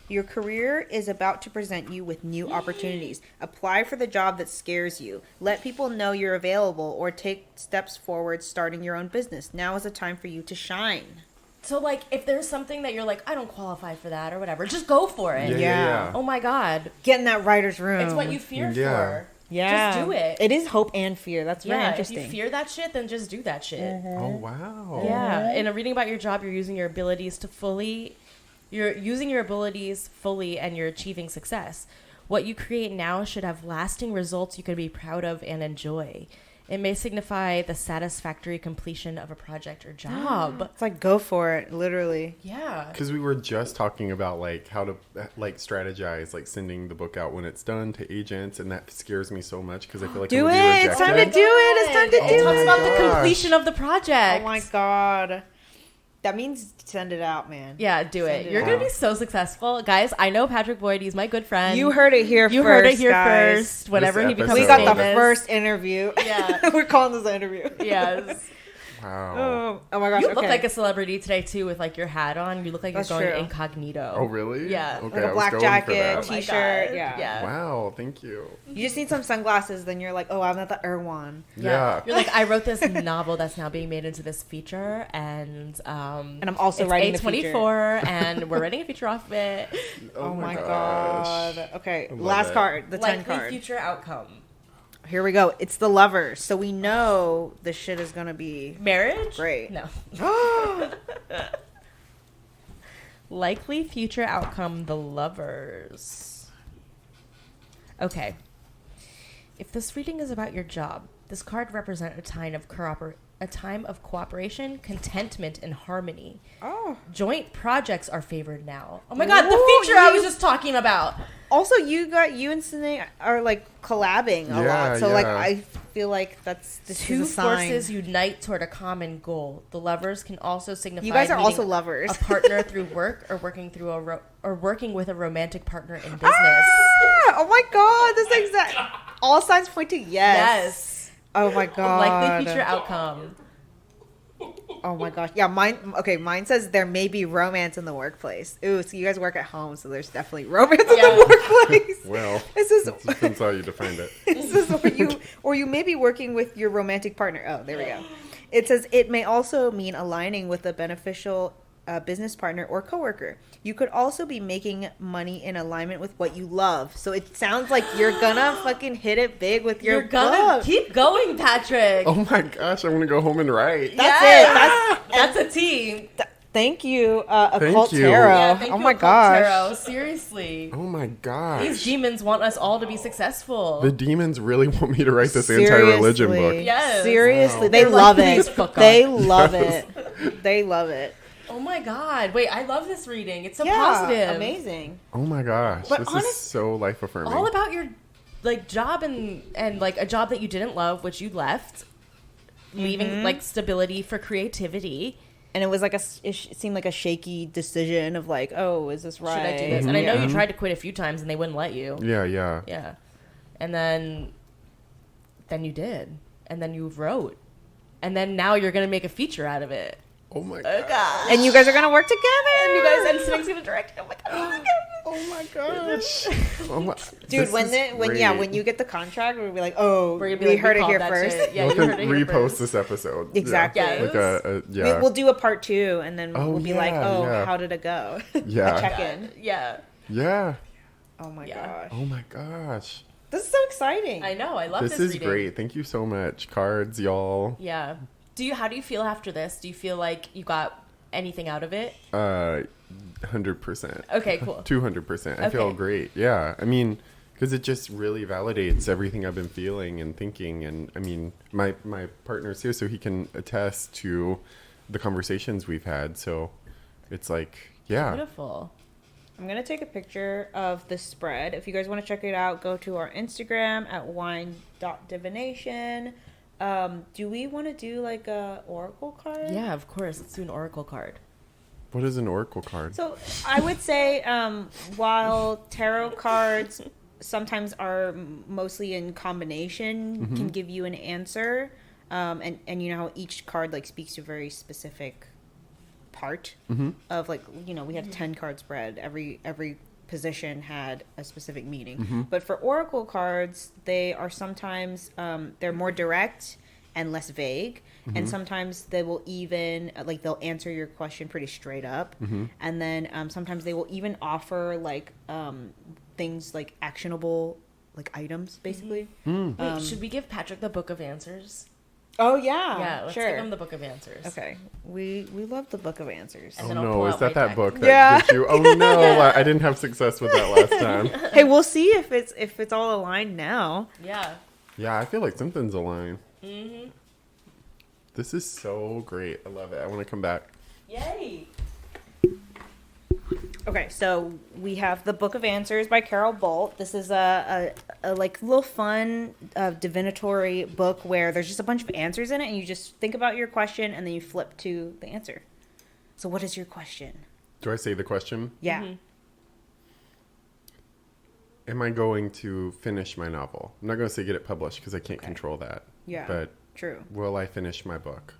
Your career is about to present you with new opportunities. Apply for the job that scares you. Let people know you're available, or take steps forward starting your own business. Now is the time for you to shine. So, like, if there's something that you're like, I don't qualify for that or whatever, just go for it. Yeah. Oh my God. Get in that writer's room. It's what you fear Yeah. for. Yeah. Just do it. It is hope and fear. That's very Yeah, if interesting. you fear that shit, then just do that shit. Oh, wow. Yeah. In a reading about your job, you're using your abilities fully, and you're achieving success. What you create now should have lasting results you can be proud of and enjoy. It may signify the satisfactory completion of a project or job. It's like go for it, literally. Yeah. Because we were just talking about like how to like strategize, like sending the book out when it's done to agents, and that scares me so much because I feel like Do I'm gonna be it. It's time to rejected. do it. It's time to It do talks it. about the Gosh. completion of the project. Oh my God. That means send it out, man. Yeah, do Send it. it You're going to out. be so successful. Guys, I know Patrick Boyd. He's my good friend. You heard it here You first. heard it here guys. first. Whenever This he becomes episode. We got the famous. first interview. Yeah. We're calling this an interview. Yes. Wow. Oh my gosh. You okay. look like a celebrity today too, with like your hat on. You look like That's you're going true. incognito. Oh, really? Yeah. Okay, Like a I was black going jacket, for that. Oh my t-shirt. God. Yeah. Wow, thank you. You just need some sunglasses, then you're like, oh, I'm at the Erewhon. Yeah. You're like, I wrote this novel that's now being made into this feature, and I'm also it's writing the feature. A24, and we're writing a feature off of it. Oh my gosh. god. Okay, I love last it. card, the 10 Likely card. future outcome. Here we go. It's the lovers. So we know this shit is gonna be Marriage? great. No. Likely future outcome, the lovers. Okay. If this reading is about your job, this card represents a time of cooperation, contentment, and harmony. Oh. Joint projects are favored now. Oh my god, the Ooh, feature I was just talking about. Also, you and Sine are like collabing a Yeah, lot. So like yeah. I feel like this Two is a sign. forces unite toward a common goal. The lovers can also signify You guys are also meeting lovers. a partner through work or working through working with a romantic partner in business. Ah! Oh my god, this exact all signs point to yes. Yes. Oh my god. Likely future outcome. Oh my gosh. Yeah, mine says there may be romance in the workplace. Ooh, so you guys work at home, so there's definitely romance in Yeah. the workplace. Well, This is it depends how you define it. This is or you may be working with your romantic partner. Oh, there we go. It says it may also mean aligning with a beneficial business partner or coworker. You could also be making money in alignment with what you love. So it sounds like you're gonna fucking hit it big with your You're gonna book. keep going, Patrick. Oh my gosh, I'm gonna go home and write. That's Yes. it. That's a team. Thank you, Thank Occult you. Tarot. Yeah, thank Oh you, my Occult gosh. Tarot. Seriously. Oh my These gosh. demons want us all to be successful. The demons really want me to write this anti-religion book. Yes. Seriously, Wow. they They're like, love "Please it. fuck They off." love Yes. it. They love it. Oh my god. Wait, I love this reading. It's so Yeah, positive. amazing. Oh my gosh. But This is honest- so life affirming. All about your like job and like a job that you didn't love, which you left, leaving like stability for creativity. And it was like it seemed like a shaky decision of like, oh, is this right? Should I do this? And I know Yeah. you tried to quit a few times and they wouldn't let you. Yeah, yeah. Yeah. And then you did. And then you wrote. And then now you're going to make a feature out of it. Oh my Oh god. god. And you guys are gonna work together. And you guys and Snig's going to direct it. Oh my god. Oh my gosh. Oh my, Dude, this when is when great. you get the contract, we'll be like, oh, We're gonna be we like, heard it called here that first. shit. Yeah, We'll you heard it here repost first. this episode. Exactly. Yeah. Like yeah. We'll do a part 2, and then Oh, we'll be like, yeah, oh, yeah. how did it go? Yeah. A check-in. Yeah. Yeah. Oh my Yeah. gosh, Oh my gosh. this is so exciting. I know. I love this This is reading. great. Thank you so much. Cards, y'all. Yeah. How do you feel after this? Do you feel like you got anything out of it? 100%. Okay, cool. 200%. I feel Okay. great. Yeah. I mean, because it just really validates everything I've been feeling and thinking. And I mean, my partner's here, so he can attest to the conversations we've had. So it's like, yeah. Beautiful. I'm gonna take a picture of the spread. If you guys want to check it out, go to our Instagram at wine.divination. Do we want to do like a oracle card? Yeah, of course. Let's do an oracle card. What is an oracle card? So I would say, while tarot cards sometimes are mostly in combination, can give you an answer, and you know how each card like speaks to a very specific part of like, you know, we had a 10 card spread. Every position had a specific meaning. But for oracle cards, they are sometimes they're more direct and less vague, and sometimes they will even like they'll answer your question pretty straight up, and then sometimes they will even offer like things like actionable like items basically. Wait, should we give Patrick the Book of Answers? Oh yeah, Yeah, let's sure. give him the Book of Answers. Okay, we love the Book of Answers. And Oh then I'll no, pull is out that my that deck. book that Yeah. gives you? Oh no, I didn't have success with that last time. Hey, we'll see if it's all aligned now. Yeah. Yeah, I feel like something's aligned. This is so great. I love it. I want to come back. Yay. Okay, so we have the Book of Answers by Carol Bolt. This is a like little fun divinatory book where there's just a bunch of answers in it, and you just think about your question and then you flip to the answer. So, what is your question? Do I say the question? Yeah. Am I going to finish my novel? I'm not going to say get it published because I can't control that. Yeah. But True. will I finish my book?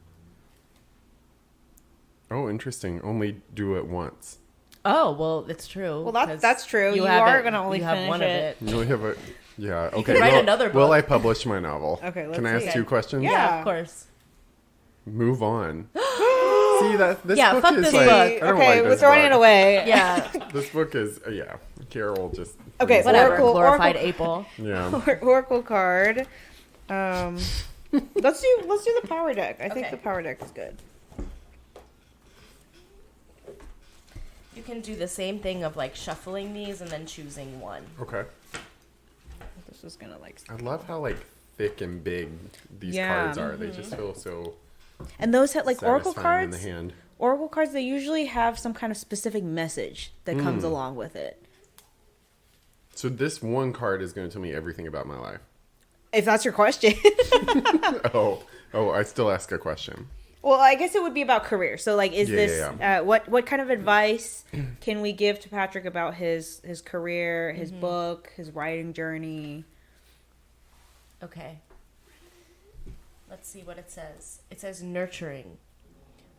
Oh, interesting. Only do it once. Oh, well, it's true. Well, 'cause that's true. You have are it- going to only you have finish one it. of it. You only have a... Yeah, okay. could write another Will book. I publish my novel? Okay, let's Can I ask see. 2 questions? Yeah. Yeah, of course. Move on. See, this Yeah, book fuck is this like... book. I don't Okay, like we're this throwing book. it away. Yeah, This book is... yeah. Carol just... Okay, whatever. Oracle- Glorified Oracle- April. Yeah. Oracle card. Let's do the power deck. I think Okay. the power deck is good. You can do the same thing of like shuffling these and then choosing one. Okay. This is gonna like. I love how like thick and big these Yeah. cards are. They just feel so And those have like Oracle satisfying in cards. the hand. Oracle cards, they usually have some kind of specific message that comes along with it. So this one card is going to tell me everything about my life. If that's your question. Oh, I still ask a question. Well, I guess it would be about career. So, like, is Yeah, this yeah, what kind of advice can we give to Patrick about his career, his book, his writing journey? Okay. Let's see what it says. It says nurturing.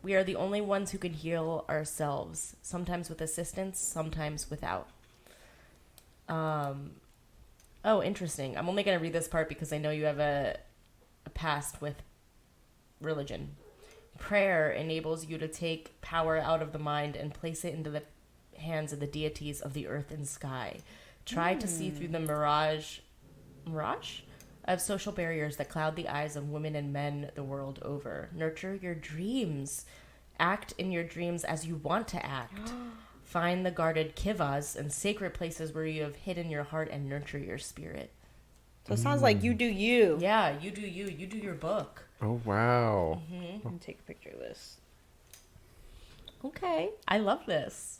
We are the only ones who can heal ourselves, sometimes with assistance, sometimes without. Oh, interesting. I'm only going to read this part because I know you have a past with religion. Prayer enables you to take power out of the mind and place it into the hands of the deities of the earth and sky. Try to see through the mirage of social barriers that cloud the eyes of women and men the world over. Nurture your dreams. Act in your dreams as you want to act. Find the guarded kivas and sacred places where you have hidden your heart and nurture your spirit. So it sounds like you do you. Yeah, you do you. You do your book. Oh wow. Let me take a picture of this. Okay, I love this.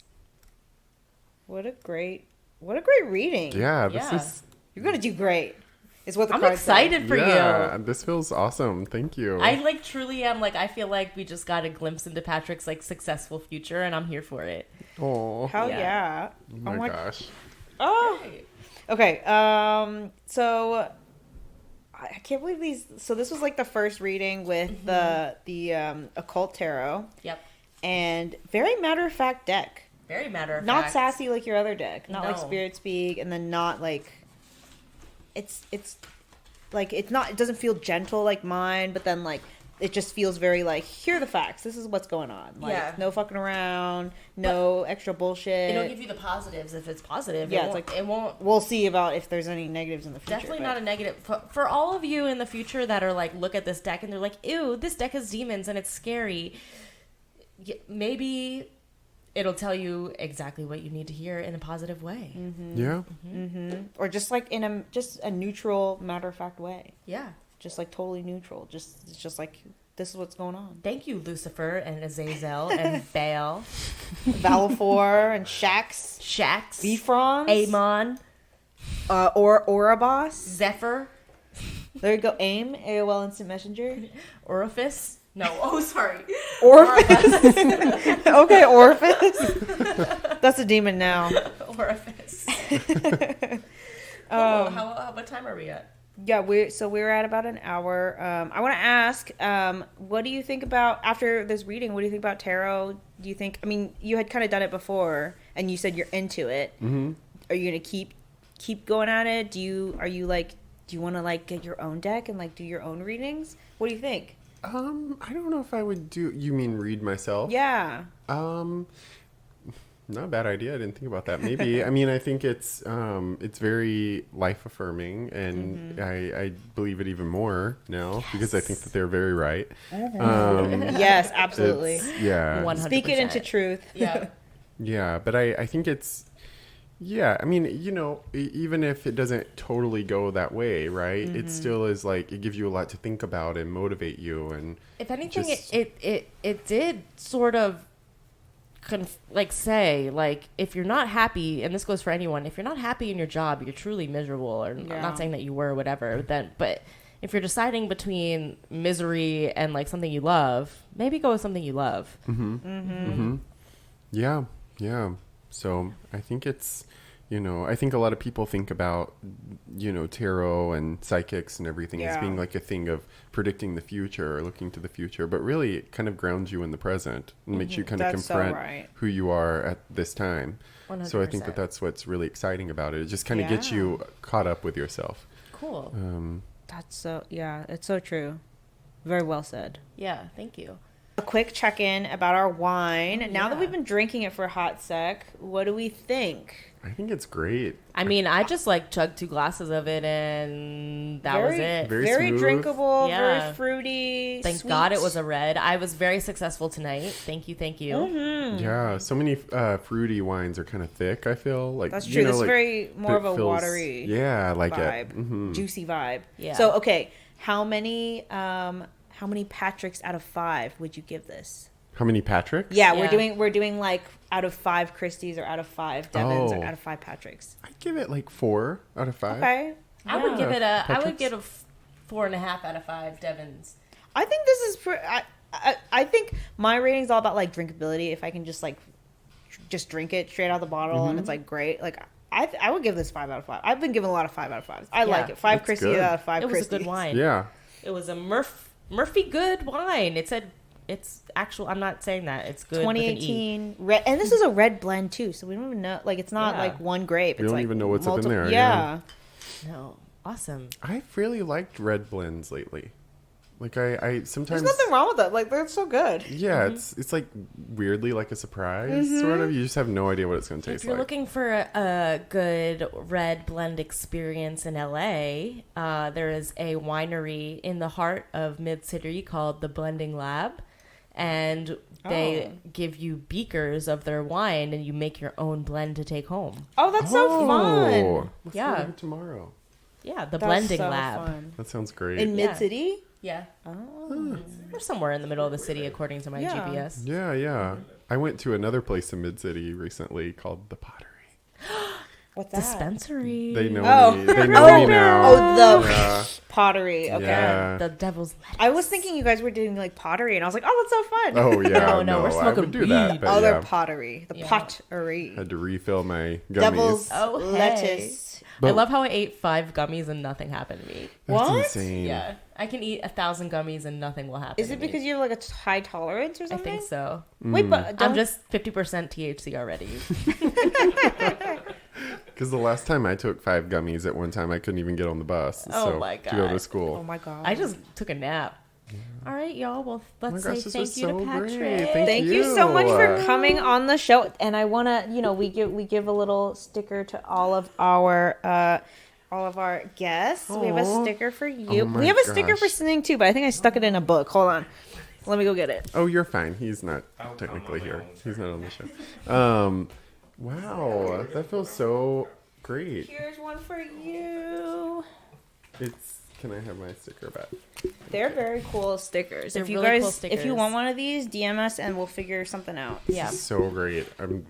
What a great reading. Yeah, this Yeah. is. You're gonna do great. Is what the I'm cards say. excited for Yeah, you. this feels awesome. Thank you. I like truly am like I feel like we just got a glimpse into Patrick's like successful future and I'm here for it. Oh Hell Yeah. yeah. my gosh. Oh. Okay. So I can't believe these. So this was like the first reading with the occult tarot, Yep. and very matter of fact deck. Very matter of Not fact. sassy like your other deck. Not like No. Spirit Speak, and then not like it's like it's not. It doesn't feel gentle like mine, but then like it just feels very like here are the facts. This is what's going on. Like Yeah. no fucking around, no extra bullshit. It'll give you the positives if it's positive. Yeah, it it's won't, like- it won't. We'll see about if there's any negatives in the future. Definitely but- not a negative. For all of you in the future that are like, look at this deck and they're like, ew, this deck has demons and it's scary. Maybe it'll tell you exactly what you need to hear in a positive way. Yeah. or just like in a neutral matter of fact way. Yeah. Just like totally neutral. It's just like this is what's going on. Thank you, Lucifer and Azazel and Baal, Valifor and Shax, Shax, Bifrons, Amon, or Orabos. Zephyr, There you go. AIM, AOL Instant Messenger. Orifice. No, oh, sorry. Orifice. Okay, Orifice. That's a demon now. Orifice. How what time are we at? Yeah, we're at about an hour. I want to ask, what do you think about after this reading? What do you think about tarot? Do you think? I mean, you had kind of done it before, and you said you're into it. Mm-hmm. Are you gonna keep going at it? Do you want to like get your own deck and like do your own readings? What do you think? I don't know if I would do. You mean read myself? Yeah. Not a bad idea. I didn't think about that. Maybe. I mean, I think it's very life affirming, and I believe it even more now because I think that they're very right. Yes, absolutely. Yeah. 100%. Speak it into truth. Yeah. Yeah, but I think it's. Yeah, I mean, even if it doesn't totally go that way, right? It still is like it gives you a lot to think about and motivate you, and If anything, just- it did sort of say if you're not happy, and this goes for anyone, if you're not happy in your job, you're truly miserable. Or I'm Yeah. not saying that you were, or whatever. But if you're deciding between misery and like something you love, maybe go with something you love. yeah. So I think it's You know, I think a lot of people think about, you know, tarot and psychics and everything as being like a thing of predicting the future or looking to the future, but really it kind of grounds you in the present and makes you kind of confront who you are at this time. 100%. So I think that that's what's really exciting about it. It just kind of gets you caught up with yourself. Cool. That's so, it's so true. Very well said. Yeah, thank you. A quick check-in about our wine. Now that we've been drinking it for a hot sec, what do we think? I think it's great. I mean, I just like chugged 2 glasses of it and that was it. Very drinkable, very fruity. Thank sweet. God it was a red. I was very successful tonight. Thank you. Mm-hmm. Yeah, so many fruity wines are kind of thick, I feel. Like, that's true. It's very more of a watery like vibe. It. Mm-hmm. Juicy vibe. Yeah. So, okay, how many Patricks out of 5 would you give this? How many Patricks? Yeah, we're doing like out of 5 Christies or out of 5 Devons or out of 5 Patricks. I'd give it like 4 out of 5. Okay. I would give it a 4.5 out of 5 Devons. I think this is I think my rating's all about like drinkability. If I can just drink it straight out of the bottle and it's like great. Like I would give this 5 out of 5. I've been given a lot of 5 out of 5s. I like it. 5 Christies out of 5 Christies. It was a good wine. Yeah. It was a Murphy good wine. It said it's actual. I'm not saying that it's good. 2018 red, and this is a red blend too. So we don't even know. Like it's not like one grape. We don't even know what's up in there. Yeah. No. Awesome. I've really liked red blends lately. Like I sometimes there's nothing wrong with it. Like they're so good. Yeah, it's like weirdly like a surprise sort of. You just have no idea what it's going to taste like. If you're looking for a good red blend experience in LA, there is a winery in the heart of Mid-City called the Blending Lab, and they give you beakers of their wine, and you make your own blend to take home. Oh, that's so fun! Let's go tomorrow. Yeah, the Blending Lab. Fun. That sounds great. In Mid-City? Yeah. Oh. We're somewhere in the middle of the city, according to my GPS. Yeah. I went to another place in Mid-City recently called the Pottery. What's that? Dispensary. They know me. They know me now. Oh, the pottery. Okay. Yeah. The devil's lettuce. I was thinking you guys were doing like pottery, and I was like, oh, that's so fun. Oh, yeah. No, we're smoking I would do that. But Other pottery. The pottery. Had to refill my gummies. Devil's lettuce. I love how I ate 5 gummies and nothing happened to me. That's What? insane. Yeah. I can eat 1,000 gummies and nothing will happen. Is it because you have like a high tolerance or I something? think so. Wait, but I'm just 50% THC already. Because the last time I took 5 gummies at one time, I couldn't even get on the bus. My God. To go to school. Oh my God. I just took a nap. All right, y'all. Well, let's say thank you to Patrick. Great. Thank you so much for coming on the show. And I want to, we give a little sticker to all of our guests. We have a sticker for you. We have a sticker for Sing too, but I think I stuck it in a book. Hold on. Let me go get it. Oh, you're fine. He's not technically here. He's not on the show. Wow. That feels so great. Here's one for you. Can I have my sticker back? They're very cool stickers. They're if you really guys, cool stickers. if you want one of these, DM us and we'll figure something out. Yeah. This is so great. I'm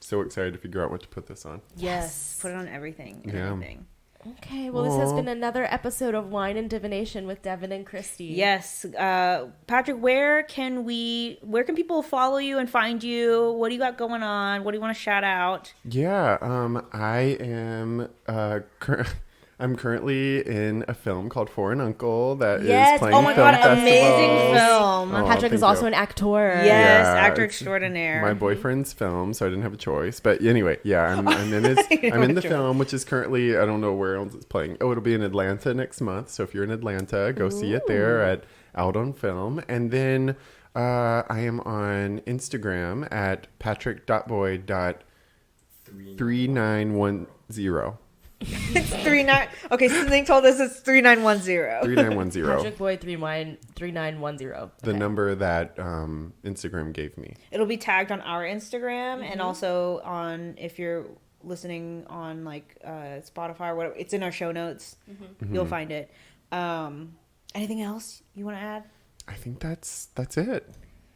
so excited to figure out what to put this on. Yes. Put it on everything. Everything. Okay, well, this has been another episode of Wine and Divination with Devin and Christy. Yes. Patrick, where can people follow you and find you? What do you got going on? What do you want to shout out? Yeah, I am I'm currently in a film called For an Uncle that is playing oh my film God, festivals. amazing film. Patrick is also an actor. Yes, Yeah, actor it's extraordinaire. My boyfriend's film, so I didn't have a choice. But anyway, yeah, I'm in his. I'm in the film, which is currently, I don't know where else it's playing. Oh, it'll be in Atlanta next month. So if you're in Atlanta, go see it there at Out on Film. And then I am on Instagram at patrick.boy.3910. It's 39. Okay, Sing told us it's 3910. 3910. Patrick Boy 3910. The number that Instagram gave me. It'll be tagged on our Instagram and also on, if you're listening on like Spotify or whatever, it's in our show notes. You'll find it. Anything else you want to add? I think that's it.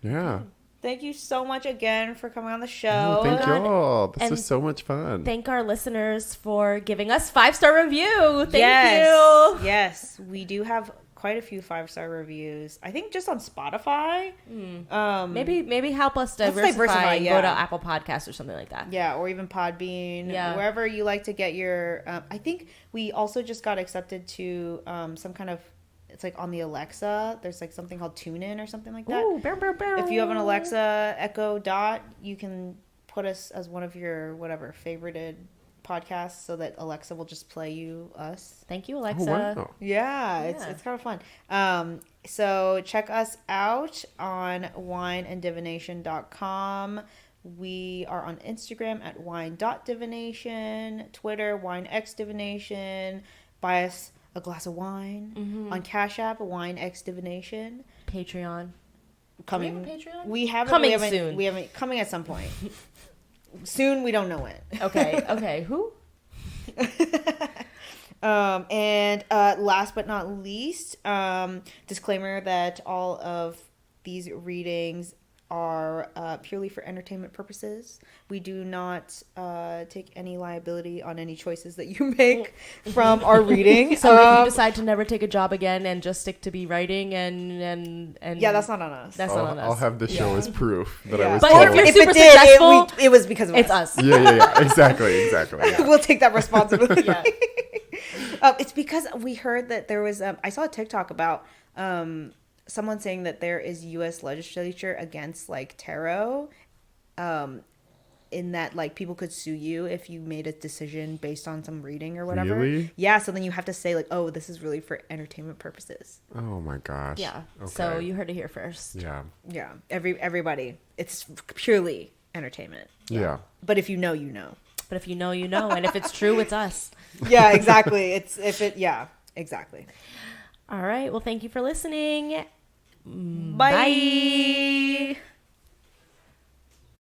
Yeah. Thank you so much again for coming on the show. Thank y'all. This And was so much fun. Thank our listeners for giving us 5-star review. Thank Yes. you. Yes, we do have quite a few 5-star reviews. I think just on Spotify. Maybe help us Let's diversify, diversify, and yeah. go to Apple Podcasts or something like that. Yeah, or even Podbean. Yeah. Wherever you like to get your... I think we also just got accepted to some kind of... It's like on the Alexa. There's like something called TuneIn or something like that. Ooh, bow, bow, bow. If you have an Alexa Echo Dot, you can put us as one of your whatever favorited podcasts so that Alexa will just play you us. Thank you, Oh, Alexa. wow. Yeah, it's kind of fun. So check us out on wineanddivination.com. We are on Instagram at wine.divination, Twitter, winexdivination. Buy us a glass of wine on Cash App, WineXDivination. Patreon. Coming. Do we have a Patreon? We haven't. Coming we haven't, soon. We haven't. Coming at some point. Soon, we don't know when. Okay. Who? And last but not least, disclaimer that all of these readings are purely for entertainment purposes. We do not take any liability on any choices that you make from our reading. So if you decide to never take a job again and just stick to be writing and yeah, that's not on us. That's not on us. I'll have the show as proof that I was But told. if you're If super it did, successful, it was because of it's us. us. Yeah. Exactly. Yeah. We'll take that responsibility. Yeah. It's because we heard that there was I saw a TikTok about someone saying that there is U.S. legislature against like tarot, in that like people could sue you if you made a decision based on some reading or whatever. Really? Yeah. So then you have to say like, oh, this is really for entertainment purposes. Oh my gosh. Yeah. Okay. So you heard it here first. Yeah. Yeah. Everybody, it's purely entertainment. Yeah. But if you know, you know. But if you know, you know. And if it's true, it's us. Yeah. Exactly. Yeah. Exactly. All right. Well, thank you for listening. Bye.